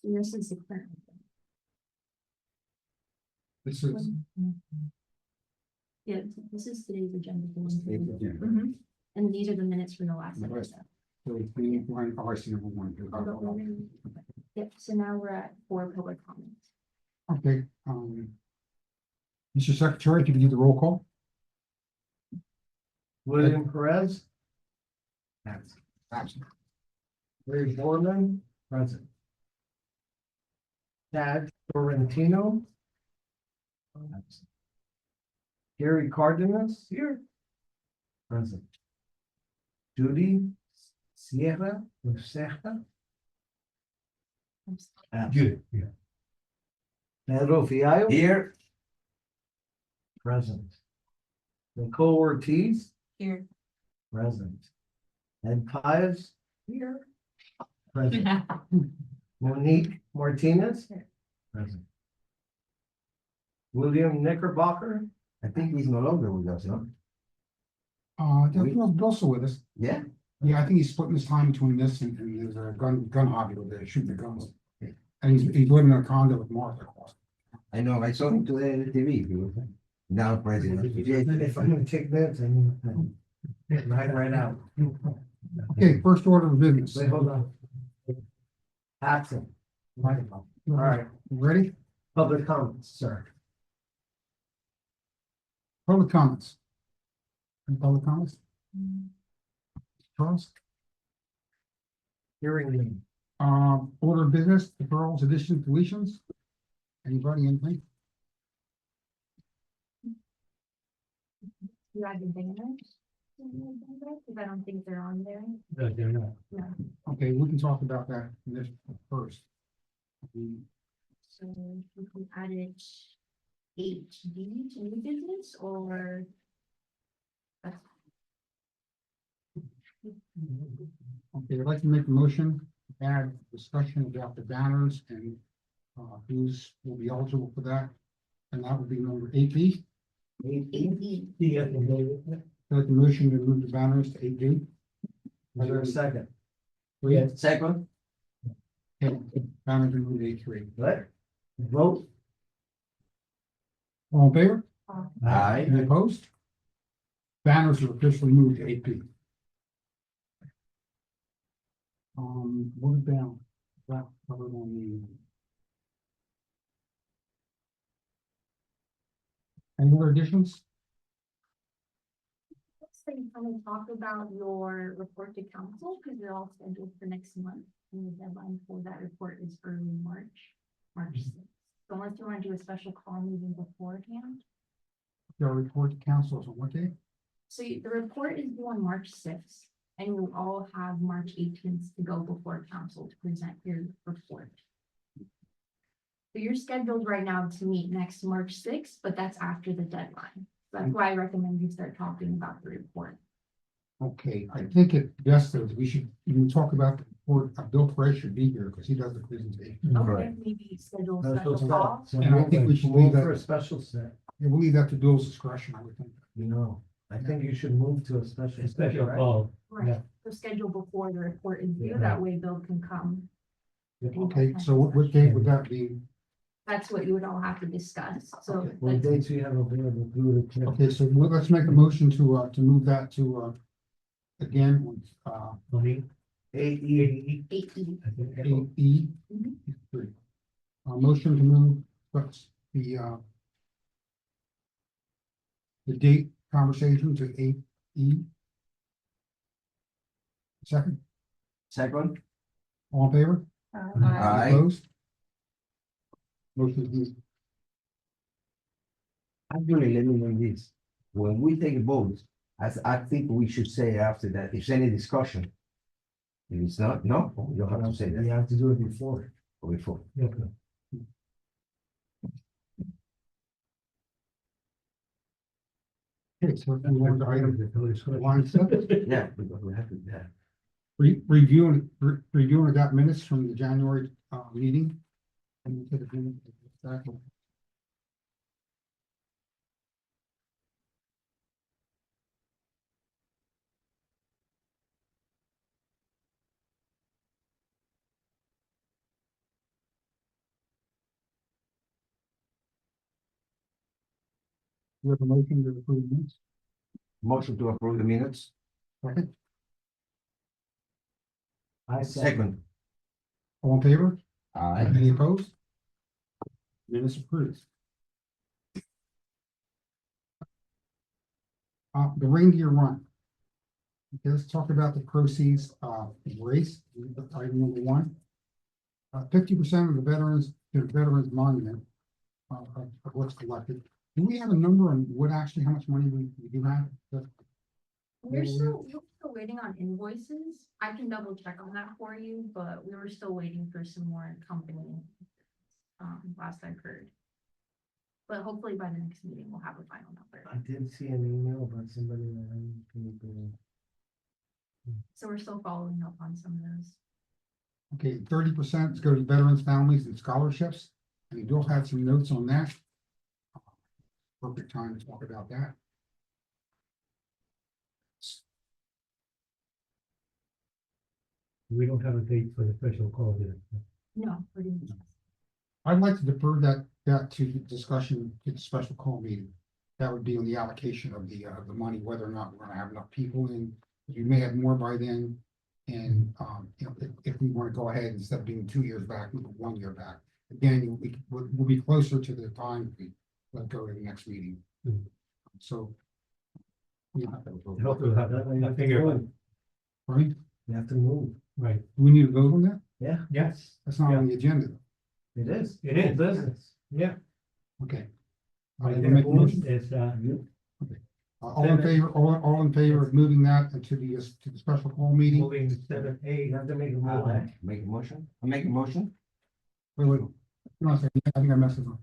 This is the current. This is, Yeah, this is today's agenda. agenda. Mhm. And these are the minutes from the last Right. episode. so we need one, RC number one. Yep, so now we're at 4 public comments. Okay, Mr. Secretary, if you could do the roll call. William Perez, Absent. Ray Borman, present. Tad Sorrentino. Gary Cardenas here. Present. Judy Sierra or Serra. Good, yeah. Pedro Fiallo. Here. Present. Nicole Ortiz. Here. Present. Ed Pius. Here. Present. Monique Martinez. Present. William Knickerbocker. I think he's no longer with us, huh? They're also with us. Yeah. Yeah, I think he's splitting his time between this and his gun hobby with the shooting the guns. And he's living in a condo with Martha. I know, I saw him today on the TV. He was now president. If I'm gonna take that, and right out. Okay, first order of business. Wait, hold on. Absent. All right, Ready? public comments, sir. Public comments. Any public comments? Charles? Hearing none. Order of business, deferrals, additions, deletions? Anybody, anything? You add the banners? Because I don't think they're on there. No, they're not. No. Okay, we can talk about that this first. So we can add it HD to new business or? Okay, I'd like to make a motion, to add discussion about the banners and who's will be eligible for that. And that would be number 8B. Yeah. I'd like the motion to move the banners to 8B. Is there a second? Yeah. Second. Okay, banners removed 8-3. What? Vote. All in favor? Aye. Any opposed? Banners are officially moved to 8B. Move down. That covered on the. Any other additions? So you kind of talk about your report to council, because they're all scheduled for next month, and the deadline for that report is early March, March 6th. So unless you want to do a special call meeting beforehand, Your report to council is on what day? so the report is due on March 6th, and you'll all have March 18th to go before council to present your report. So you're scheduled right now to meet next March 6th, but that's after the deadline. That's why I recommend you start talking about the report. Okay, I think it best that we should, when we talk about the report, Bill Perez should be here because he does the presentation. Okay, maybe schedule a special call. And I think we should leave that- For a special set, Yeah, we'll leave that to Bill's discretion, I would think. you know, I think you should move to a special. Special call. Right, so schedule before the report is due, Yeah. that way Bill can come. Okay, so what date would that be? that's what you would all have to discuss, so. What dates we have available through the. Okay, so let's make a motion to move that to, again, AE. AE. Three. Motion to move, what's the date conversation to AE. Second, Second, all in favor? Any Aye. Opposed? Motion is actually, let me know this. When we take votes, I think we should say after that, if there's any discussion. If it's not, no, you don't have to say You that have to do it before. before. Okay. okay, so we want to item line 7, Yeah, because we have to, yeah. reviewing that minutes from the January meeting. And we take a minute to get back. We have a motion to approve minutes. Motion to approve the minutes. Second, I Second. all in favor? Aye. Any opposed? Minutes approved. The reindeer run. Okay, let's talk about the proceeds of the race, item number 1. 50% of the veterans monument of what's collected. Do we have a number on what actually, how much money we do have? We're still waiting on invoices. I can double check on that for you, but we were still waiting for some more company. Last I heard. But hopefully by the next meeting, we'll have a final number. I did see an email about somebody that. So we're still following up on some of those. Okay, 30% go to veterans, families and scholarships. And we do have some notes on that. Perfect time to talk about that. We don't have a date for the special call yet. No, we didn't. I'd like to defer that to the discussion to the special call meeting. That would be on the allocation of the money, whether or not we're gonna have enough people in. We may have more by then. And, you know, if we want to go ahead, instead of being 2 years back, move it 1 year back. Again, we'll be closer to the time we let go to the next meeting. Mhm. So. We have to vote. I figure. Right? You have to move. Right. Do we need to vote on that? Yeah. Yes. That's not on the agenda. It is. It is. Business. Yeah. Okay. I we'll make a motion. It's, All in favor, all in favor of moving that to the special call meeting? moving 7A. You have to make a move. Make a motion? I make a motion? Wait. No, I think I messed it up.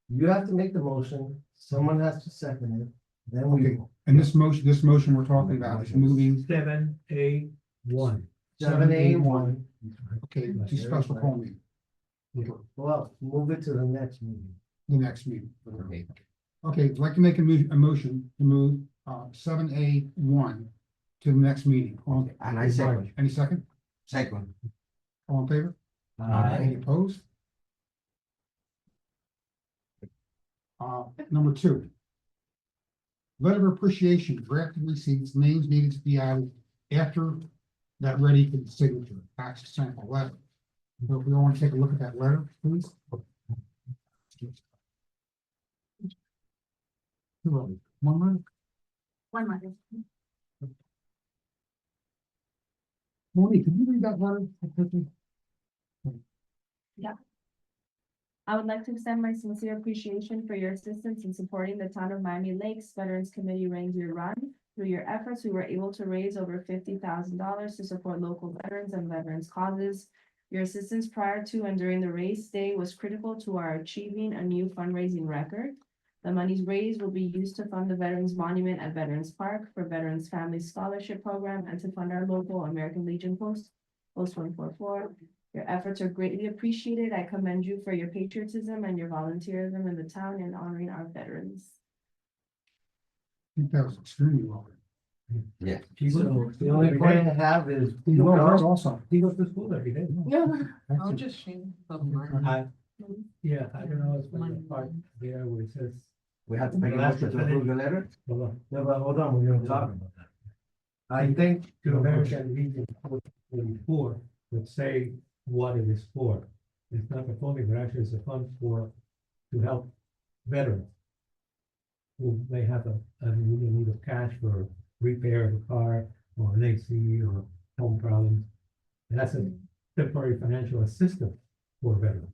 You have to make the motion, someone has to second it, then we. Okay, and this motion we're talking about is moving, 7A1. 7A1. okay, to special call meeting, Well, move it to the next meeting. the next meeting. Okay. Okay, I'd like to make a motion to move 7A1 to the next meeting. And I second. Any second? Second. All in favor? Any opposed? Number 2. Letter of appreciation, drafted receipts, names needed to be added after that ready for the signature, fax sample letter. So if we all want to take a look at that letter, please. One minute. 1 month. Monique, could you read that letter? I would like to extend my sincere appreciation for your assistance in supporting the Town of Miami Lakes Veterans Committee Reindeer Run. Through your efforts, we were able to raise over $50,000 to support local veterans and veterans causes. Your assistance prior to and during the race day was critical to our achieving a new fundraising record. The monies raised will be used to fund the Veterans Monument at Veterans Park for Veterans Family Scholarship Program and to fund our local American Legion Post 144. Your efforts are greatly appreciated. I commend you for your patriotism and your volunteerism in the town and honoring our veterans. I think that was extremely well. Yeah. So the only point I have is. Well, that's awesome. He goes to school every day. Yeah. I'll just. Yeah, I don't know, it's the part there where it says. We have to make a motion to approve the letter? Hold on, no, but hold on, we're gonna talk about that. I think to American Legion 44 would say what it is for. It's not the funding, but actually it's a fund for, to help veterans who may have a immediate need of cash for repair of a car or an AC or home problems. And that's a temporary financial assistance for veterans.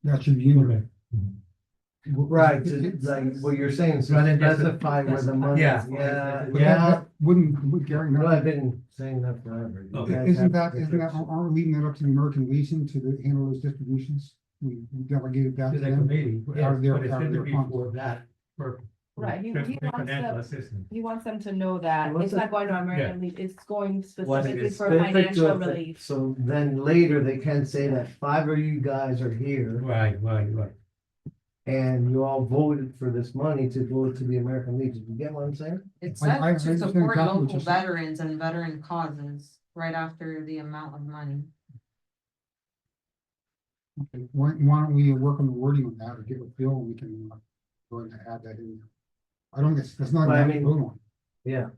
That should be in there. Right, like what you're saying, so Rather than just specify where the money is. Yeah. But that wouldn't Gary, Well, know? I've been saying that forever. You Okay. guys Isn't have that, different- aren't we leaving that up to the American Legion to handle those distributions? We delegated that To to the them. committee, Out yeah, of their- but it's out of in the their funds. before that, for. Right, he temporary wants Financial them- assistance. He wants them to know that What's it's it- not going to American Legion, it's going What it specifically is for Specific to financial a- relief. So then later they can say that 5 of you guys are here Right. and you all voted for this money to go to the American Legion. You get what I'm saying? It I said to understand support exactly what local you're saying. veterans and veteran causes right after the amount of money. Okay, why don't we work on the wording on that or get with Bill and we can go ahead and add that in. There. I don't guess, that's not. But I a mean- vote on. Yeah.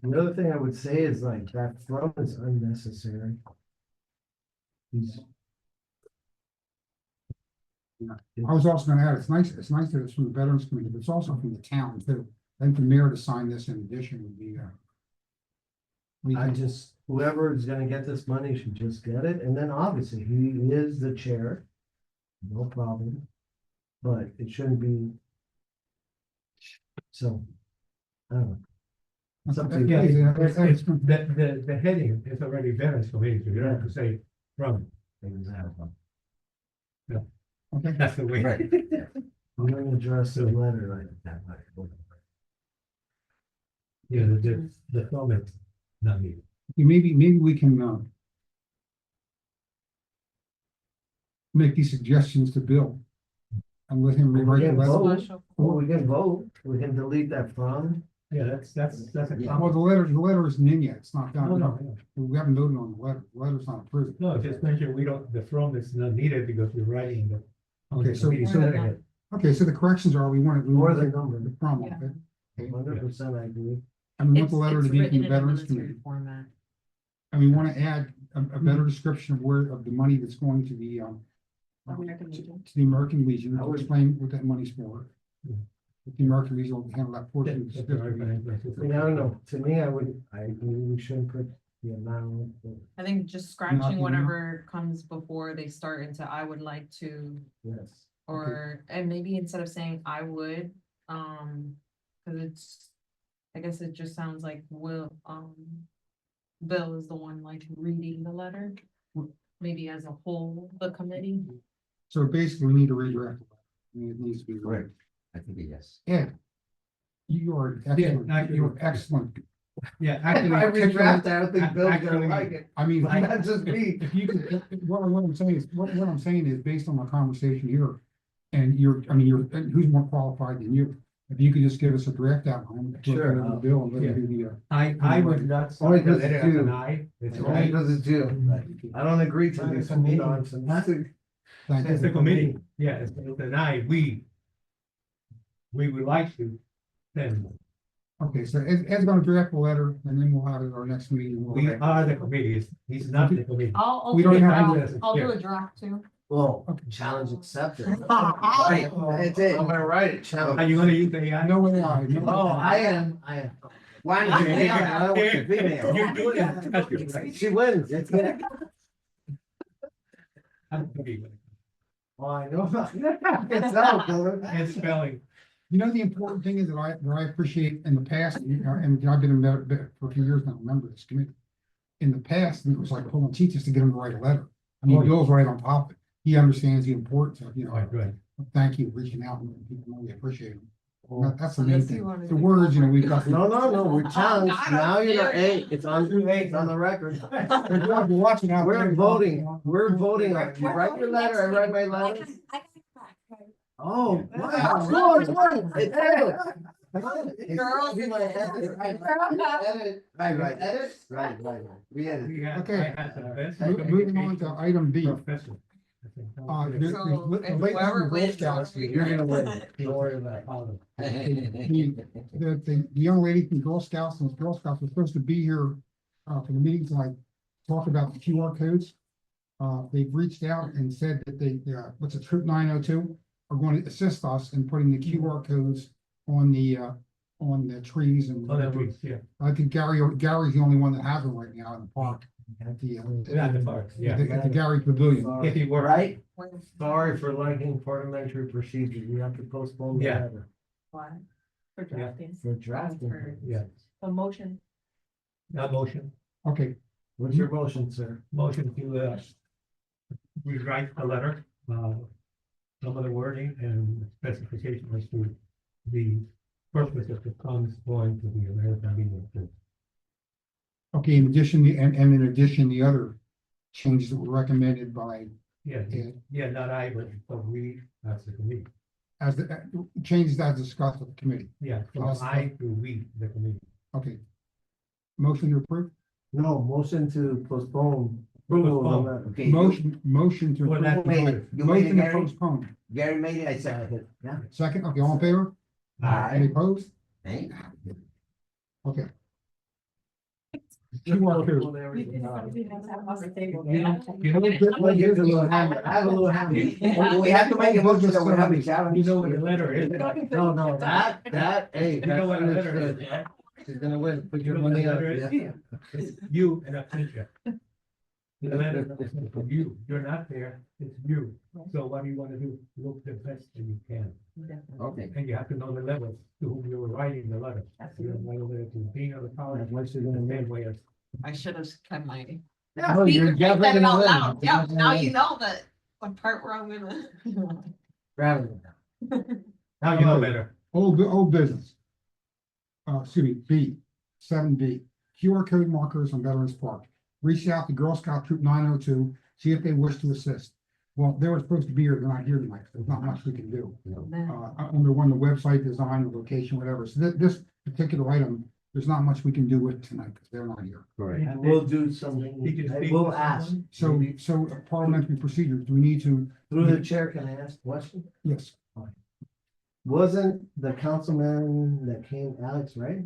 The other thing I would say is like that from is unnecessary. He's- I was also gonna add, it's nice that it's from the Veterans Committee, but it's also from the town too. I think the mayor to sign this in addition would be, whoever is gonna get this money should just get it, and then obviously he is the chair. No problem. But it shouldn't be. So. I don't know. Something- Yeah, It's- it's, the heading is already veterans committee, so you don't have to say from, Exactly. Okay, that's the way. Right. I'm gonna address the letter like that. Yeah, the from is not needed. maybe we can, make these suggestions to Bill. And let him We rewrite the can letter. vote, well, we can vote, we can delete that from. Yeah, that's a. Well, the letter isn't in yet, it's not No, done. We haven't voted on the letter, the letter's not approved. No, just mention we don't, the from is not needed because we're writing the. Okay, so- committee. so- Okay, so the corrections are, we want More to. than number. The problem, Yeah. okay? 100% I agree. And we want It's the letter to it's be from written the in a Veterans military Committee. format. And we want to add a better description of of the money that's going to the, American Legion. to the American Legion, I to would- explain what that money's for. Yeah. The American Legion will handle that portion. That's the right financial I assistance. mean, I don't know, to me, I agree, we shouldn't put the amount. I think just Not scratching the whatever comes before they start into I would like to, Yes. or, and maybe instead of saying I would, cause it's, I guess it just sounds like Bill is the one like reading the letter. Maybe as a whole, the committee. So basically, we need to redirect. I mean, it needs to be Right. right. I think a yes. Yeah. You are excellent, actually- you are excellent. Yeah, I actually. redraft that, I don't think Bill's gonna Actually- like it. I mean, Like- That's just me. if you could, what I'm saying is, what I'm saying is based on the conversation here. And and who's more qualified than you? If you could just give us a draft outline. Sure. Bill and let Yeah. him do the, I would not. Only sign the 'cause it's letter as an you. I. It's Only right. because it's you. I don't agree to this Committee. nonsense. thank It's the you. committee, yeah, it's an I, we. We would like to, then, Okay, so Ed's gonna draft the letter and then we'll have it at our next meeting. We'll- we are the committee, he's not the committee. I'll We do a don't have- draft, I'll do Yeah. a draft too. Well, challenge accepted. Right, that's it. I'm gonna write it, Are challenge. you gonna use the AI? No AI. no Oh, AI. I am. Why not? Yeah, I don't want to be there. You're doing it. That's good, right? She wins, it's good. I'm the committee. Oh, I know. It's out, brother. And spelling, You know, the important thing is that I appreciate in the past, and I've been a bit for a few years now, member of this committee. In the past, it was like pulling teeth just to get him to write a letter. I mean, Bill's right on top of it. He understands the importance of, right. thank you, for reaching out and people know we appreciate him. That's the main Unless you thing. wanna The do words, we've got. No, we're challenged. God, Now I'm you're not, hey, serious. it's on the record. We're watching out. We're voting, we're voting on, you write your letter, I write my letter. Oh, wow. No, it's fine. It's good. Girls, Right. We edit. We had, Okay. I had the best. Moving on to item B. Professor. So, and whoever wins, You're gonna win. Don't worry about it. The young lady from Girl Scouts and Girl Scouts was supposed to be here for the meeting tonight, talk about the QR codes. They've reached out and said that they, what's it, Troop 902 are going to assist us in putting the QR codes on the trees and. Oh, that was, yeah. I think Gary's the only one that has them right now in the park at the. Not the parks, yeah. At the Gary Pavilion. If you were. Right? Sorry for liking parliamentary procedure, we have to postpone. Yeah. matter. Why? For Yeah. drafting. For drafting. Yeah, A motion. not motion. Okay, What's your motion, sir? Motion to, rewrite the letter, some of the wording and specification as to the purpose of the funds going to the American Legion. Group. okay, in addition, and in addition, the other changes that were recommended by, Yeah, not I, but we, that's the committee. as the, changes as discussed with the committee. Yeah, from I to we, the committee. Okay. Motion to approve? No, motion to postpone. Okay. Motion to. Well, that approve. made it. You made it, Motion to Gary? postpone. Gary made it, I seconded it, yeah. Second, okay, all in favor? Any opposed? Hey? Okay. QR code. Here's a little hammer, I have a little hammer. We have to make a motion that we're having challenge. You know what the letter is. No, that, hey. You know what the letter is. She's gonna win, put You know what the letter is? It's you and a picture. The letter is for you, you're not there, it's you. So what do you wanna do? Look the best that you can. Okay. And you have to know the level to whom you were writing the letter. You don't write a letter to the dean of the college, the same way as. I should have kept my. Oh, you're gathering out the loud. letter. Yeah, now you know that, what part where I'm gonna. Now you know better. Old business. Excuse me, B, 7B, QR code markers on Veterans Park. Reach out to Girl Scout Troop 902, see if they wish to assist. Well, they were supposed to be here, they're not here tonight, so there's not much we can do. Under one, the website design, the location, whatever, so this particular item, there's not much we can do with tonight, because they're not here. Correct. We'll do something. We'll ask. So parliamentary procedures, do we need to? Through the chair, can I ask a question? Yes, Wasn't the councilman that came, Alex, right?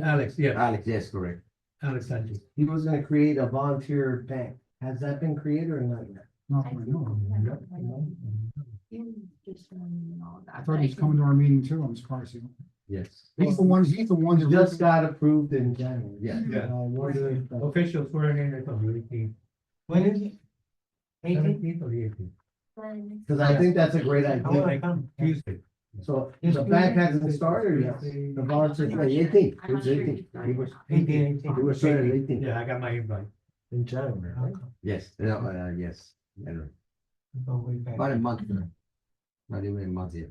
Alex, yeah, Alex, yes, correct. Alex Sanchez. He was gonna create a volunteer bank. Has that been created or not yet? not that I know of. I thought he was Yep. coming to our meeting too, I'm surprised. Yes. He's the one It that just got approved in January. Yeah. Yeah. Wondering if- Official swearing in is on the 18th. When is it? 17th or the 18th? Cause I think that's a great How will I idea. come? Tuesday. So the bank hasn't started yet. The volunteer. The 18th, it was 18th. He was, 18. he was swearing 18th. Yeah, I got my invite. In January, right? Yes, no, yes. January. About a month, not even a month yet.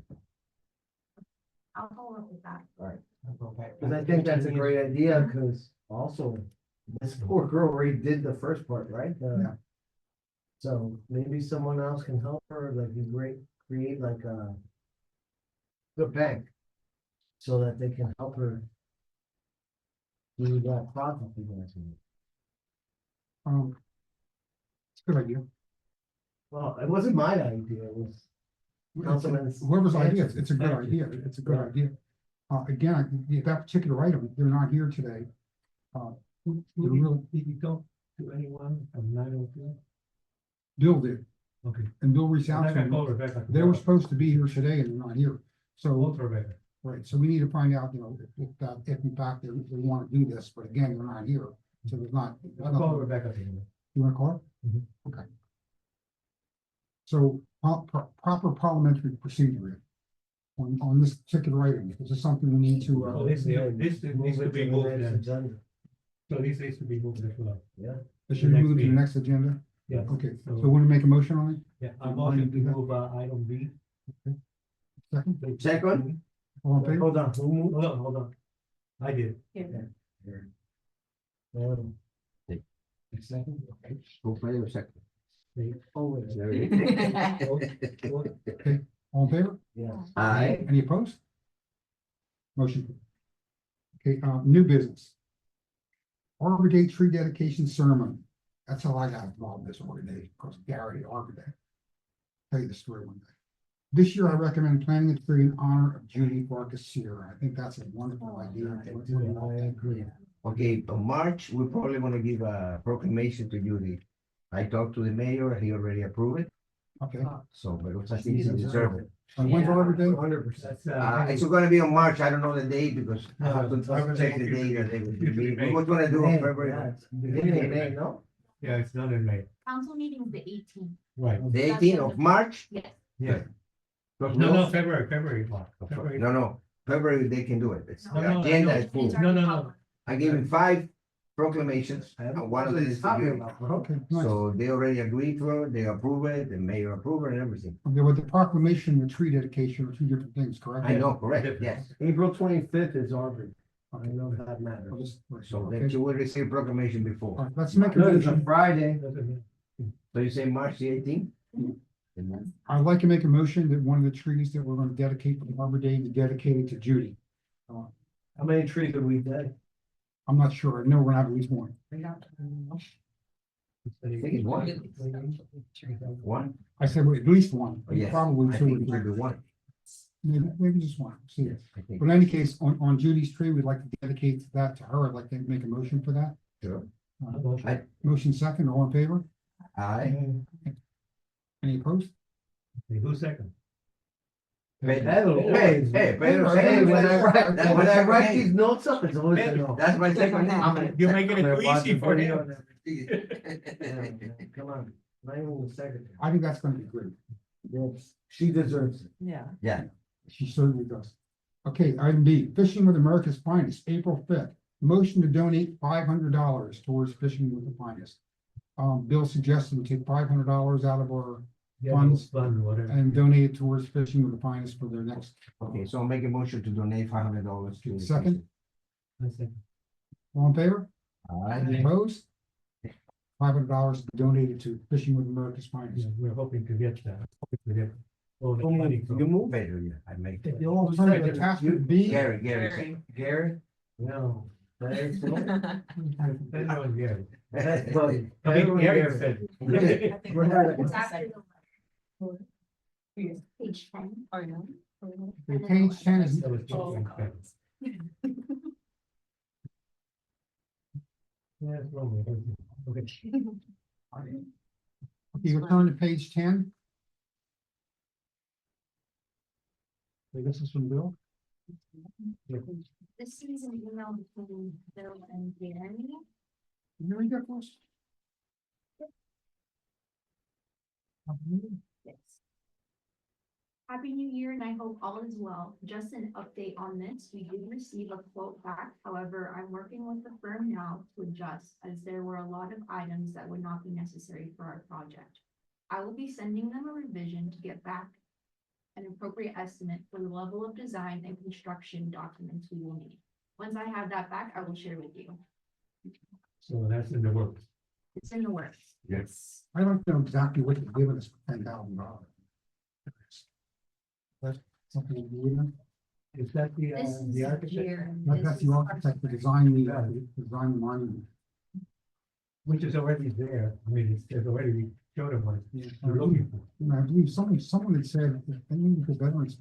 I'll go with that. Cause I think that's a great idea, cause also this poor girl already did the first part, right? Yeah. So maybe someone else can help her, like you create like a the bank so that they can help her do that project. you guys need. It's a good idea. Well, it wasn't my idea, it was Councilman's. Whoever's idea, it's a good idea, it's a good idea. Again, that particular item, they're not here today. Did you talk to anyone from 902? Bill did, Okay. and Bill reached out to I called them. Rebecca. They were supposed to be here today and they're not here. So, Both Rebecca. right, so we need to find out, if in fact they want to do this, but again, they're not here. So there's not. I called Rebecca. Anyway. You want to call it? Mhm. Okay. So proper parliamentary procedure on this particular item, this is something we need to, So this needs to Move it be to the moved. next then. agenda. So this needs to be moved as well. it should be moved to the next agenda. Yeah. Okay, so want to make a motion on it? Yeah, I'm going to move item B. Second, Second? all in favor? Hold on, who moved? Hold on. I did. Second, okay. Go for your second. Oh, wait. There you go. All in favor? Yeah. Aye. Any opposed? Motion. Okay, new business. Arbor Day tree dedication ceremony. That's all I got involved in this Arbor Day, because Gary, Arbor Day. tell you the story one day. This year, I recommend planning a tree in honor of Judy Barkasier. I think that's a wonderful idea. I agree. Okay, in March, we're probably gonna give a proclamation to Judy. I talked to the mayor, he already approved it, Okay, so, but I think he deserves it. and when's Arbor Day? 100%. It's gonna be on March, I don't know the date because I have to check the date that they will be meeting. We were gonna do it in February. Yeah, it's beginning of May, no? Yeah, it's not in May, Council meeting is the 18th. right? The 18th of March? Yes. Yeah. Plus No, no- February, Mark. February. No, February they can do it. It's, No, the no, agenda no. is full. No. I gave him 5 proclamations, I haven't- one of them is for you. Okay, nice. So they already agreed to it, they approve it, the mayor approve it and everything. Okay, with the proclamation and the tree dedication are two different things, correct? I know, correct, yes. April 25th is Arbor. I know that matters. I'll just- So okay. then you will receive proclamation All before. right, let's make a No, it's a motion. Friday. So you say March the 18th? I'd like to make a motion that one of the trees that we're gonna dedicate for the Arbor Day be dedicated to Judy. How many trees have we dead? I'm not sure. I know we're gonna have at least one. I think it's one. One? I said well, at least one. Oh, yes. Probably I two. think it should be one. Maybe just one. See. Yes, I think. But in any case, on Judy's tree, we'd like to dedicate that to her. I'd like to make a motion for that. Sure. Motion second, all in favor? Aye. Any opposed? Who's second? Hey, Pedro. Pedro, Hey, when I that's write, my when I second write name. these notes up, it's always a no. That's my second name. You're making it too easy for him. Yeah, come on, not even the second. I think that's gonna be great. Yes, she deserves it. Yeah. She certainly does. Okay, item B, Fishing with America's Finest, April 5th. Motion to donate $500 towards Fishing with the Finest. Bill suggested we take $500 out of our funds Fund, whatever. and donate it towards Fishing with the Finest for their next. Okay, so I'll make a motion to donate $500 to. Second. I said, All in favor? Any Aye. opposed? $500 donated to Fishing with America's Finest. yeah, we're hoping to get that. Hoping to get all the money from- You move better, yeah, I make. You all Alternative second. attachment B. Gary. Gary? No. That ain't so. Depends on Gary. Well, I mean, everyone Gary Gary. said. We're not- It's after page 10. Oh, yeah. Okay, Page 10 is, That was something better. Yeah, it's wrong. Okay. okay, you turn to page 10. Okay, this is from Bill. This is an email between Bill and Jeremy. Can you read that for us? Yes. Happy New Year, and I hope all is well. Just an update on this. We did receive a quote back. However, I'm working with the firm now to adjust as there were a lot of items that would not be necessary for our project. I will be sending them a revision to get back an appropriate estimate for the level of design and construction documents we will need. Once I have that back, I will share with you. So that's in the works. It's in the works. Yes. I don't know exactly what you're giving us for $10,000. That's something to do with it. Is that the, This is the architect? Jeremy. That's the architect to design the monument. Which is already there. I mean, it's already showed them what Yeah. you're looking for. And I believe someone had said, that I mean, the veterans,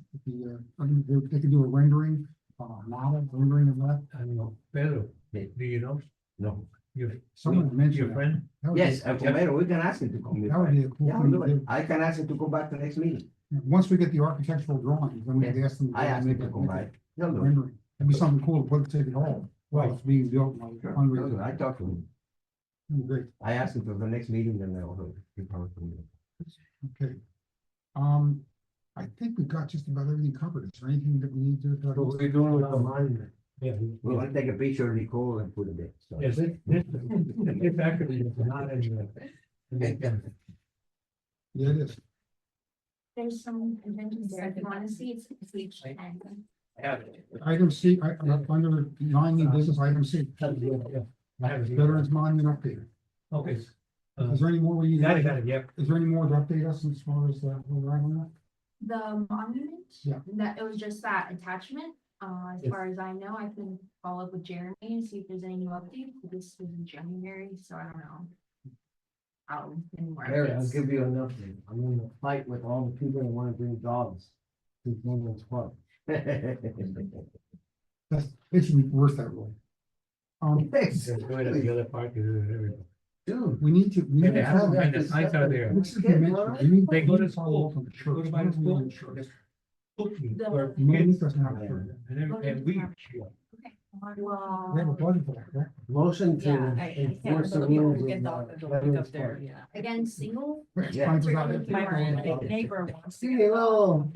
I mean, they could do a rendering, model rendering of that. I don't know, Pedro, do you know? No. Your, Someone your mentioned that. friend? That would be- Yes, Alcomero, we can ask him to come. That would be a cool Yeah, thing we'll to do it. do. I can ask him to come back to next meeting. Once we get the architectural drawings, then we can ask them. I asked him make to a- come make a back. He'll do it. rendering. It'd be something cool to put at City Hall while it's being built. While Sure, fundraising. he'll do it. I talked to him. That'd be Great, I asked him for the next meeting, then I'll do it. okay. I think we've got just about everything covered. Is there anything that we need to? What we're doing with the monument. Yeah. We're gonna take a picture of Nicole and put it there. So. Yes, this actually is not in the. Yeah, it is. There's some conventions there. If you want to see, it's page 10. Item C, under nine new business, item C, I have it. Veterans Monument update. Okay. Is there any more we need? Got it, yeah. Is there any more to update us as far as, where we're at on that? The monument? Yeah. That, it was just that attachment. As Yes. far as I know, I can follow up with Jeremy and see if there's any new updates. This was in January, so I don't know. anymore. Harry, I'll give you an update. I'm in a fight with all the people that wanna bring dogs to Women's Club. That's, it should be worse that way. The other part is everything. Dude. We need to. we need to Yeah, have- and the signs are there. This is the mention. We need- They go to we need follow up school. on the church. Go to We Bible don't school. need church. Cooking The- for Maybe kids. doesn't have a church. And we. We have a budget for that, right? Motion to Yeah, I enforce the can't rules. get of, dogs to Veterans up there, Club. yeah. Again, single. Right, Yeah. finds out that- My neighbor wants to. See, little,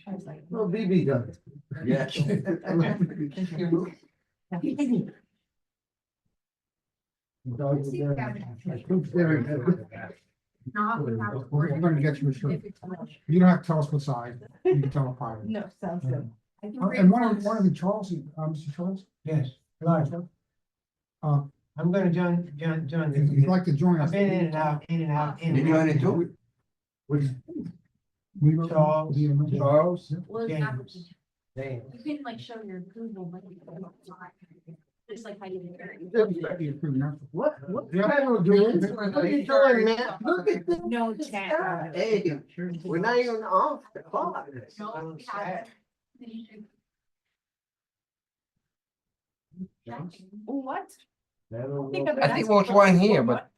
I was like. little BB gun. Yeah. Dogs are there. I think they're good. We're gonna get you a shirt. You don't have to tell us what size. You can tell a private. No, sounds good. And one of the Charles, Mr. Charles, Yes, right. uh, I'm gonna join if you'd like to join us. I've been in and out, in and out. in You and out. doing it too? Which We wrote- Charles. Charles? Well, it's James. application. Damn. You can like show your approval, but you don't sign. Just like how you do it. You approve now. What kind of doing? What are you doing, man? Look at this. No chat. Hey, we're not even off the clock. No, we haven't. What? I think there's one here, but.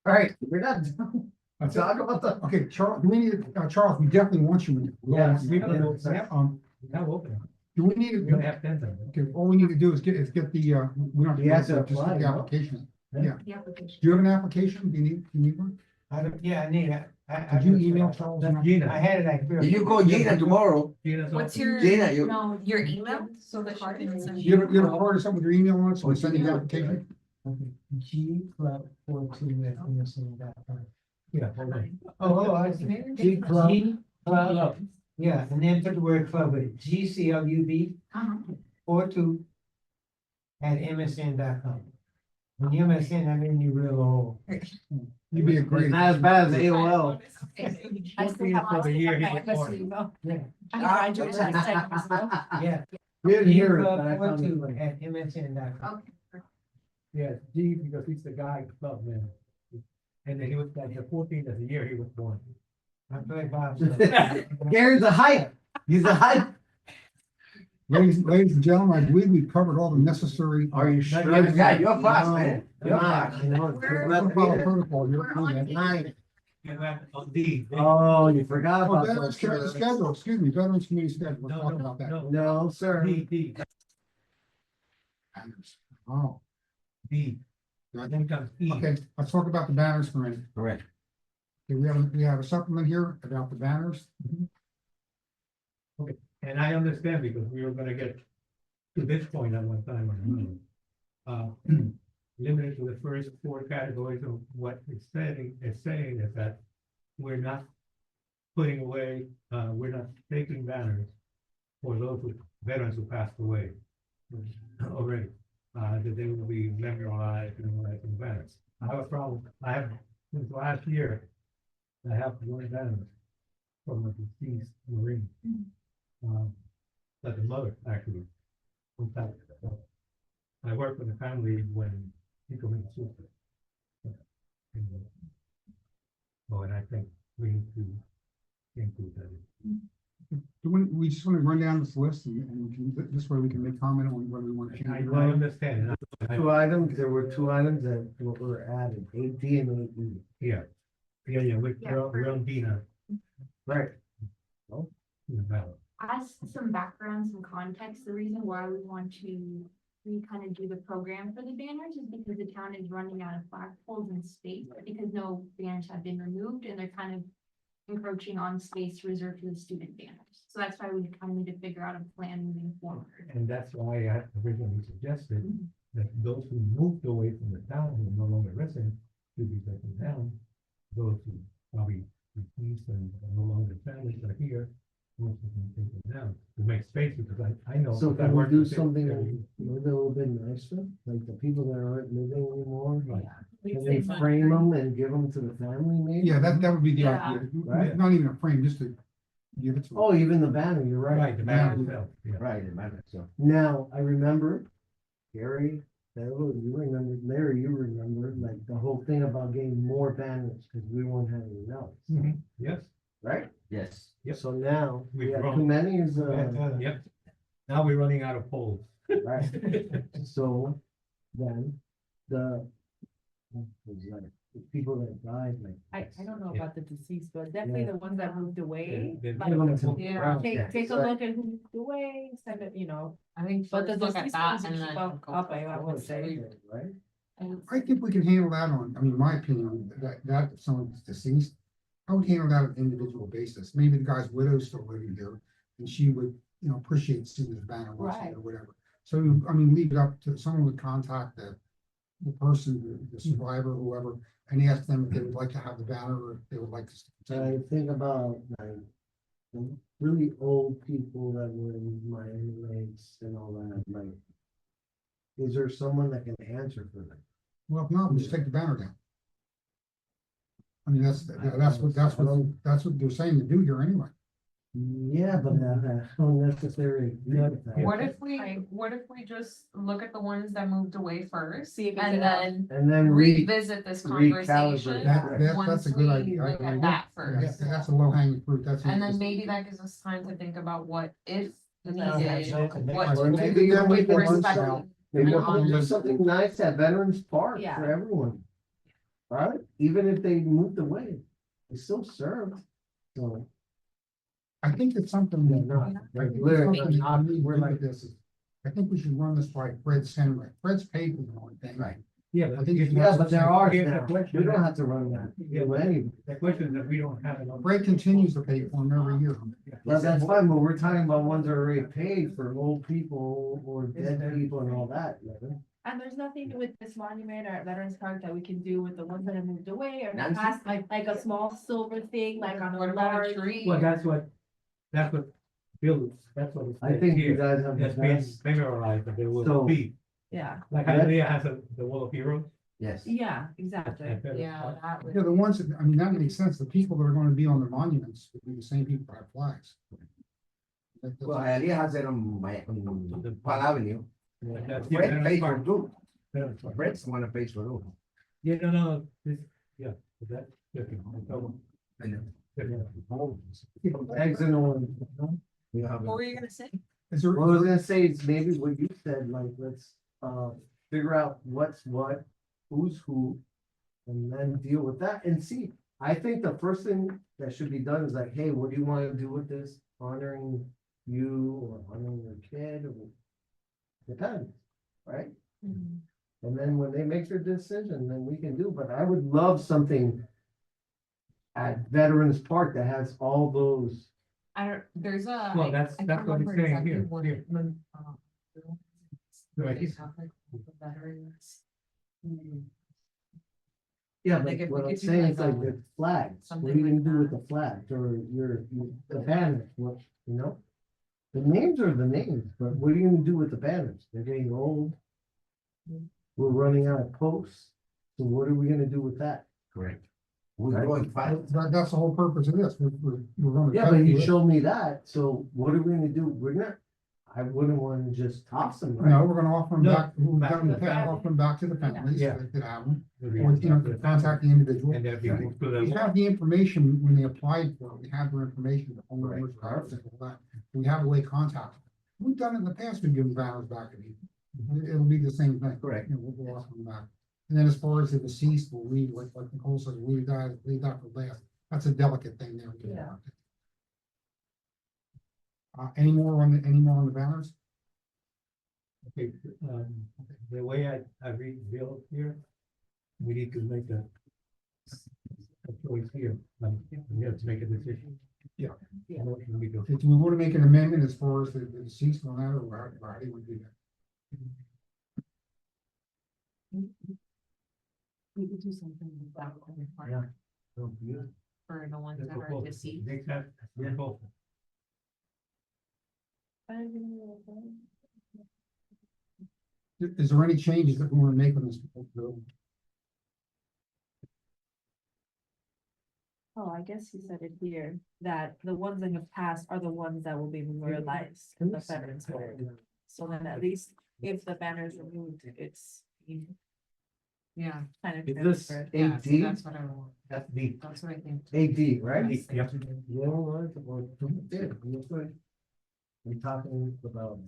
All right, we're not done. That's Talk about the. Okay, Charles, we need, Charles, we definitely want you. in. Yes. Now open. Do we need We're gonna to, have 10 of them. okay, all we need to do is get the, we don't He has to have to, just apply, get the no? application. Yeah. The application. Do you have an application? Do you need one? I don't, yeah, I need it. Did you email Charles? That's Gina. I had it like. If you call Gina tomorrow, Gina's What's office. your? Gina, you- No, your email, so that she can send You ever recorded something with your email on it, so we send you the application? G club 42 at Anderson.com. Yeah, hold on. Oh, I see. G club. G club. Yeah, and then put the word club with it. GCLUB Uh-huh. 42 at MSN.com. When you MSN, I mean you real old. You'd be a great. Not as bad as AOL. I still have For the year he was my born. email. Yeah. I graduated last time, so. Yeah. We didn't hear it, G but I club found it 42 funny. at MSN.com. Okay. Yes, G because he's the guy club man. And then he was like the 14th of the year he was born. I played Bob. Gary's a hype. He's a hype. Ladies and gentlemen, I believe we've covered all the necessary. Are you sure? Yeah, you're fast, man. You're fast, you know, Let's follow protocol. We're on D. Nine. On D. Oh, you forgot Oh, about Veterans Committee those. schedule, excuse me, Veterans Committee schedule, we're No, talking no, about that. no. No, sir. D. Oh, D. Then comes E. okay, let's talk about the banners for a minute. Correct. Okay, we have a supplement here about the banners. And I understand because we were gonna get to this point at one time or another. Limited to the first 4 categories of what it's saying is that we're not putting away, we're not taking banners for those veterans who passed away already. That they will be memorialized and all that in banners. I have a problem, since last year, I have one banner from a deceased Marine. That the mother actually. contacted us. I worked with the family when he committed suicide. Oh, and I think we need to include that. We just want to run down this list and we can, this way we can make comment on whether we want to change. I it. understand. Two items, there were 2 items that were added, 8D and 8E. Yeah, we're on D now. Right. In the ballot. As some background, some context, the reason why we want to kind of do the program for the banners is because the town is running out of flagpoles and space, because no banners have been removed and they're kind of encroaching on space reserved for the student banners. So that's why we kind of need to figure out a plan moving forward. And that's why I originally suggested that those who moved away from the town, who are no longer residents, should be taken down. Those who probably deceased and no longer families are here, most of them taken down to make space, because I know. So I can we worked do with it. something a little bit nicer, like the people that aren't living anymore, like, can they frame them and give them to the family maybe? Yeah, that would be the Yeah. idea, Right. not even a frame, just to give it to. Oh, even the banner, you're right. Right, the banner itself, yeah. Right, it matters, so. Now, I remember Gary You remember, Larry, you remember, like, the whole thing about getting more banners, because we won't have enough, Yes. right? Yes. Yep. So now, we We've have grown. too many, is, Yep. Now we're running out of polls. right, so then, the. what was that? The people that died, like. I don't know about the deceased, but definitely the ones that moved away. They're like, gonna move Yeah. around. Take a look at who moved away, send it, I think but the first look at deceased that ones and should then bump go up, from I would say. Right? I think we can handle that on, I mean, my opinion, that if someone's deceased, I would handle that on an individual basis. Maybe the guy's widow's still living here, and she would, appreciate seeing his banner once a year or whatever. So, I mean, leave it up to someone would contact the person, the survivor, whoever, and ask them if they would like to have the banner or if they would like to. So I think about, like, the really old people that were in Miami Lakes and all that, like. Is there someone that can answer for them? Well, if not, we just take the banner down. I mean, that's what they're saying to do here anyway. Yeah, but unnecessary. What if we just look at the ones that moved away first? See if it And could help. then And then revisit this recalibrate. conversation That's once a good we idea. look I at agree. that Yeah, first. that's a low hanging fruit, that's. And then maybe that gives us time to think about what if Yeah, needed, what Or to maybe do then we with can respect. do maybe and we'll do on- something nice at Veterans Park Yeah. for everyone. Right? Even if they moved away, they still served. So. I think it's something that, Like, it's literally, something that not- we need to we're look like- at this. I think we should run this by Fred Senway. Fred's paid for the whole thing. Right. Yeah, I think you should Yeah, but there are Here's the now. question. We don't have to run that. Yeah. Do any. The question is that we don't have enough. Fred continues to pay for them every year. Well, that's fine, but we're talking about ones that are already paid for old people or dead people and all that. And there's nothing with this monument or at Veterans Park that we can do with the ones that have moved away or Nancy? past, like a small silver thing, like on What a about a large. tree? Well, that's what Bill, that's what. it I says think you here. guys have the It's been best. memorized that there So- will be, Yeah, like Hialeah has the Wall of Heroes. Yes. yeah, exactly. at Veterans Yeah, Park. that would. Yeah, the ones, that I mean, that makes sense. The people that are gonna be on the monuments would be the same people that have flags. Well, Hialeah has it on on Pal Avenue. That's- yeah, Fred Veterans pays for Park. two. Veterans Park. Fred's the one that pays for two. Yeah, no, this, yeah, that, different. I know. Eggs and orange. You have What were you gonna say? Is there, What I was gonna say is maybe what you said, like, let's, figure out what's what, who's who. And then deal with that and see, I think the first thing that should be done is like, hey, what do you wanna do with this? Honoring you or honoring your kid or. Depends, right? And then when they make their decision, then we can do, but I would love something. At Veterans Park that has all those. I don't, there's a. Well, that's- I that's can't what it's remember saying exactly here, what here. it meant, Right. they have, like, the veterans. Yeah, Like, but if we what I'm could do saying like is like a- the flags, what something are you gonna like do with that. the flags or the banners, what, you know? The names are the names, but what are you gonna do with the banners? They're getting old. We're running out of posts, so what are we gonna do with that? Correct. We're going fast. that's the whole purpose of this. We're gonna. Yeah, but you showed me that, so what are we gonna do? We're not, I wouldn't wanna just toss them, No, right? we're gonna offer them No, back, we've back done to the the past, offer them back to the families, so Yeah. they could have them. Maybe Or, contact the individual. And that'd be moved to We the. have the information when they applied for it, we have their information, the phone numbers, cards, and all that. We have a way to contact them. We've done it in the past, we've given banners back to people. It'll be the same thing. Correct. We'll offer them back. And then as far as the deceased, we'll leave, like Nicole says, leave that for last. That's a delicate thing there. Yeah. Any more on the banners? Okay, the way I read Bill here, we need to make a choice here, we have to make a decision. Yeah. Yeah. Motion we go. Do we want to make an amendment as far as the deceased on that, or how do you want to do that? We could do something with that one part Yeah. So, yeah. for the ones That's that are proposal. deceased. Make that a proposal. Is there any changes that we want to make on this? Oh, I guess he said it here, that the ones that have passed are the ones that will be memorialized in the Veterans Park. So then at least if the banner is removed, it's Yeah. kind of. Is this Yeah, so 8D? that's what I want. That's D. That's what I think. 8D, right? Yes. Yep. You know what? Well, yeah, you're good. We're talking about.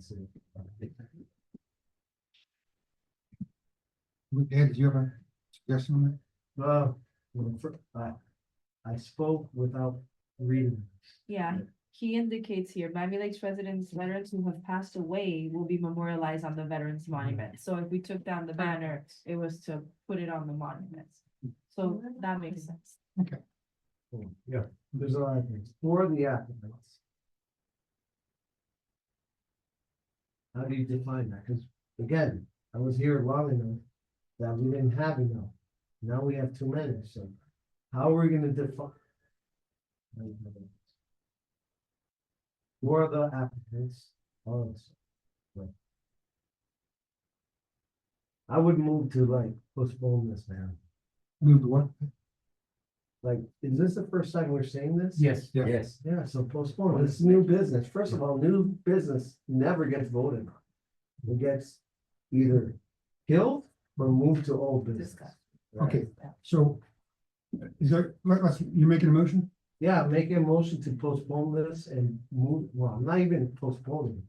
Ed, do you have a suggestion on that? I spoke without reading. Yeah, he indicates here, Miami Lakes residents, veterans who have passed away will be memorialized on the Veterans Monument. So if we took down the banner, it was to put it on the monuments. So that makes sense. Yeah, there's a lot of things. For the applicants. How do you define that? Because again, I was here long enough that we didn't have enough. Now we have too many, so how are we gonna define? For the applicants, all this. Right. I would move to like postpone this, man. Move to what? Like, is this the first time we're saying this? Yes. Yeah. Yes. Yeah, so postpone, this is new business, first of all, new business never gets voted on. It gets either killed or moved to old business. Right? Okay, so is there, let's, you're making a motion? Yeah, make a motion to postpone this and move, well, I'm not even postponing.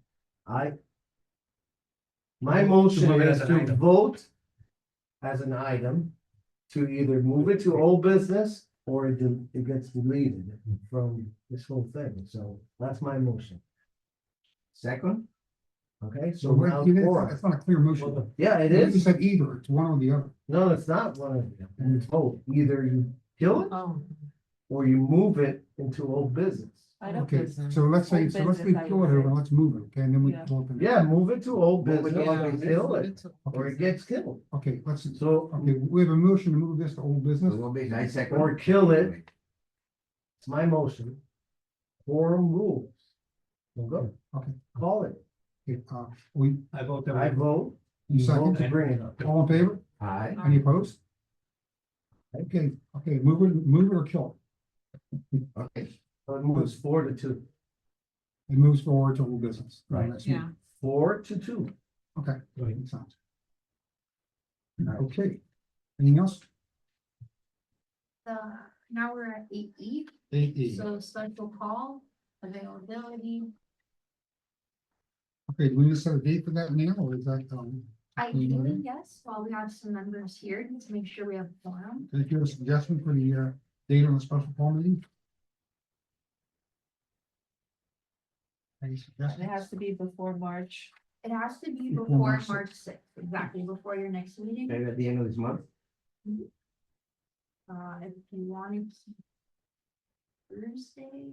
My motion move it is as an to item. vote as an item to either move it to old business or it gets deleted from this whole thing, so that's my motion. Second, Okay, so So now, it's not a clear motion. yeah, it You is. said either, it's one or the other. No, it's not one of them. It's both. Either you kill it Oh. or you move it into old business. I don't Okay, think so let's say, Old so let's business, leave I kill would it over, say. let's move it, okay, and then we. Yeah. can open it. Yeah, move it to old Move it to business old or business. kill it or it Okay, gets killed. okay, let's, So, okay, we have a motion to move this to old business. it will be nice second. or kill it. It's my motion. Quorum rules. We'll go. Okay. Call it. Okay, we, I vote that. I vote. you You vote to second, bring it up. all in favor, Aye. any opposed? Okay, okay, move it or kill Okay. So it moves 4-2. it, it moves forward to old business. Right. Next meeting. Yeah. 4-2. Okay, makes sense. Okay, anything else? Now we're at 8E, 8E. so special call, availability. Okay, do we need to set a date for that now, or is that, Ideally, yes, while we have some members here to make sure we have forum. can you give a suggestion for the, date on the special call meeting? Any it suggestions? has to be before March. It has to be Before before March March 6th, exactly, before your next meeting. Maybe at the end of this month. If you wanted to. Thursday.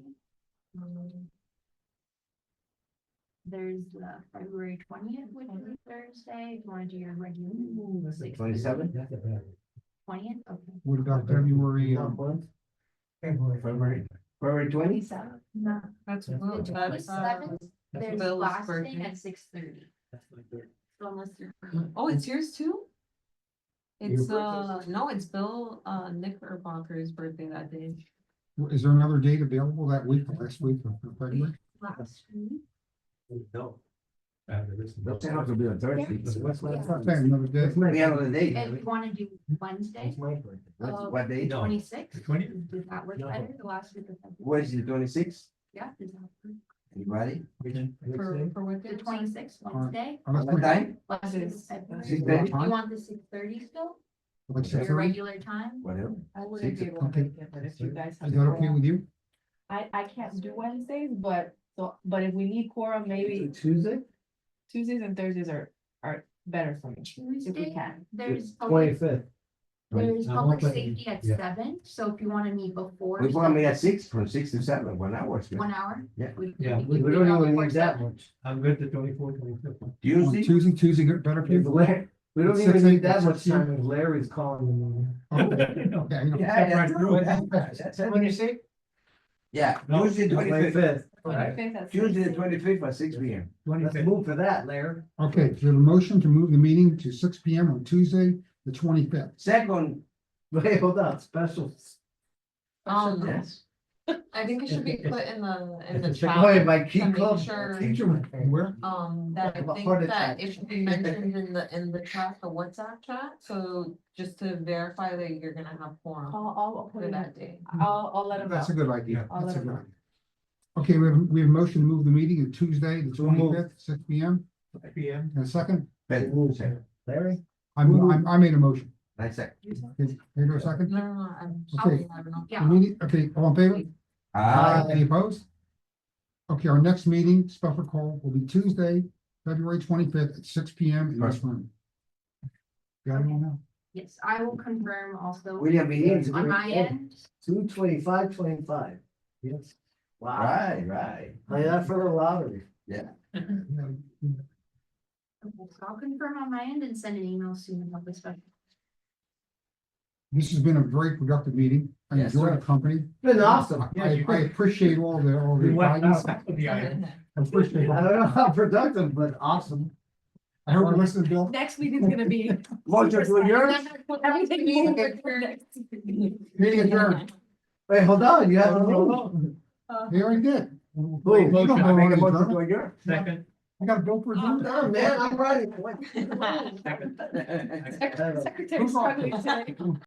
There's the February 20th, which is a Thursday, if you want to do your regular. 27? 20th, okay. What about February, February 20? No, That's. the 27th, there's Bill's last thing birthday. at 6:30. So unless you're. Oh, it's yours too? It's, birthday? no, it's Bill, Knickerbocker's birthday that day. is there another date available that week, or last week, or February? Last week. No. There is. Doesn't have to be on Thursday. Yes. That's what I'm saying, another day. That's my. We have a date. If you want to do Wednesday, That's my birthday. What day? No. 26th, 20? does that work No. better, the last week of February? Where's the 26th? Yeah, does that work? Anybody? For what The day? 26th, Wednesday, Unless What we- time? last week of Six- February. 6:30? You want the 6:30 still, like your 6:30? regular time? Whatever. I wouldn't be able to Okay. make it, but if you guys have. Is that okay quorum- with you? I can't do Wednesdays, but if we need quorum, maybe Tuesday, Tuesdays and Thursdays are better for me. If we Tuesday, can. there's public, 25th. there's I public won't- safety at yeah. 7, so if you want to meet before. We want me 7, at 6, from 6 to 7, 1 hour. 1 hour? Yeah. Yeah, we We can don't do it even before need that 7. much. I'm good to 24, 25. On Tuesday? Tuesday good, better for you? We don't It's even 6, need 8, that it's much 6, time if Larry's calling the meeting. Okay, I know. Yeah, that's When you say? Yeah, No, Tuesday 25th. 25th. 25th at Tuesday 6. 25th at 6 p.m. Let's move for that, Larry. Okay, so the motion to move the meeting to 6 P.M. on Tuesday, the 25th. Second, Wait, hold on, special. Um, yes. I think it should be put in the It's chat. like, my to key make club. sure, Where? that I Have a think heart that attack. it should be mentioned in the chat, the WhatsApp chat, so just to verify that you're gonna have forum I'll put for it that day. I'll let him know. That's a good idea. I'll That's a let good him idea. Okay, we have a motion to move the meeting to Tuesday, the So moved. 25th, 6 P.M. PM. And a second, Larry? I made a motion. I second. Can you do a second? No, I'm. Okay. I don't know. The meeting, okay, all in favor? Any opposed? Okay, our next meeting, special call, will be Tuesday, February 25th at 6 P.M. in this room. Got it all now? Yes, I will confirm also William Begins. on my end. 225-25. Yes. Wow. Right. Play that for the lottery. Okay, so I'll confirm on my end and send an email soon about this special. This has been a very productive meeting. I Yes, enjoy sir. the company. Been awesome. I appreciate all the We went guidance. out with the item. I appreciate I it. don't know how productive, but awesome. I hope you listen, Bill. Next meeting's gonna be. Motion to adjourn? Everything moving for next. Meeting adjourned. Wait, hold on, you have. They already did. Who? You don't I vote make on a motion adjournment. to adjourn. Second. I got a bill for I'm adjournment. done, man, I'm ready. Second. Secretary's struggling today.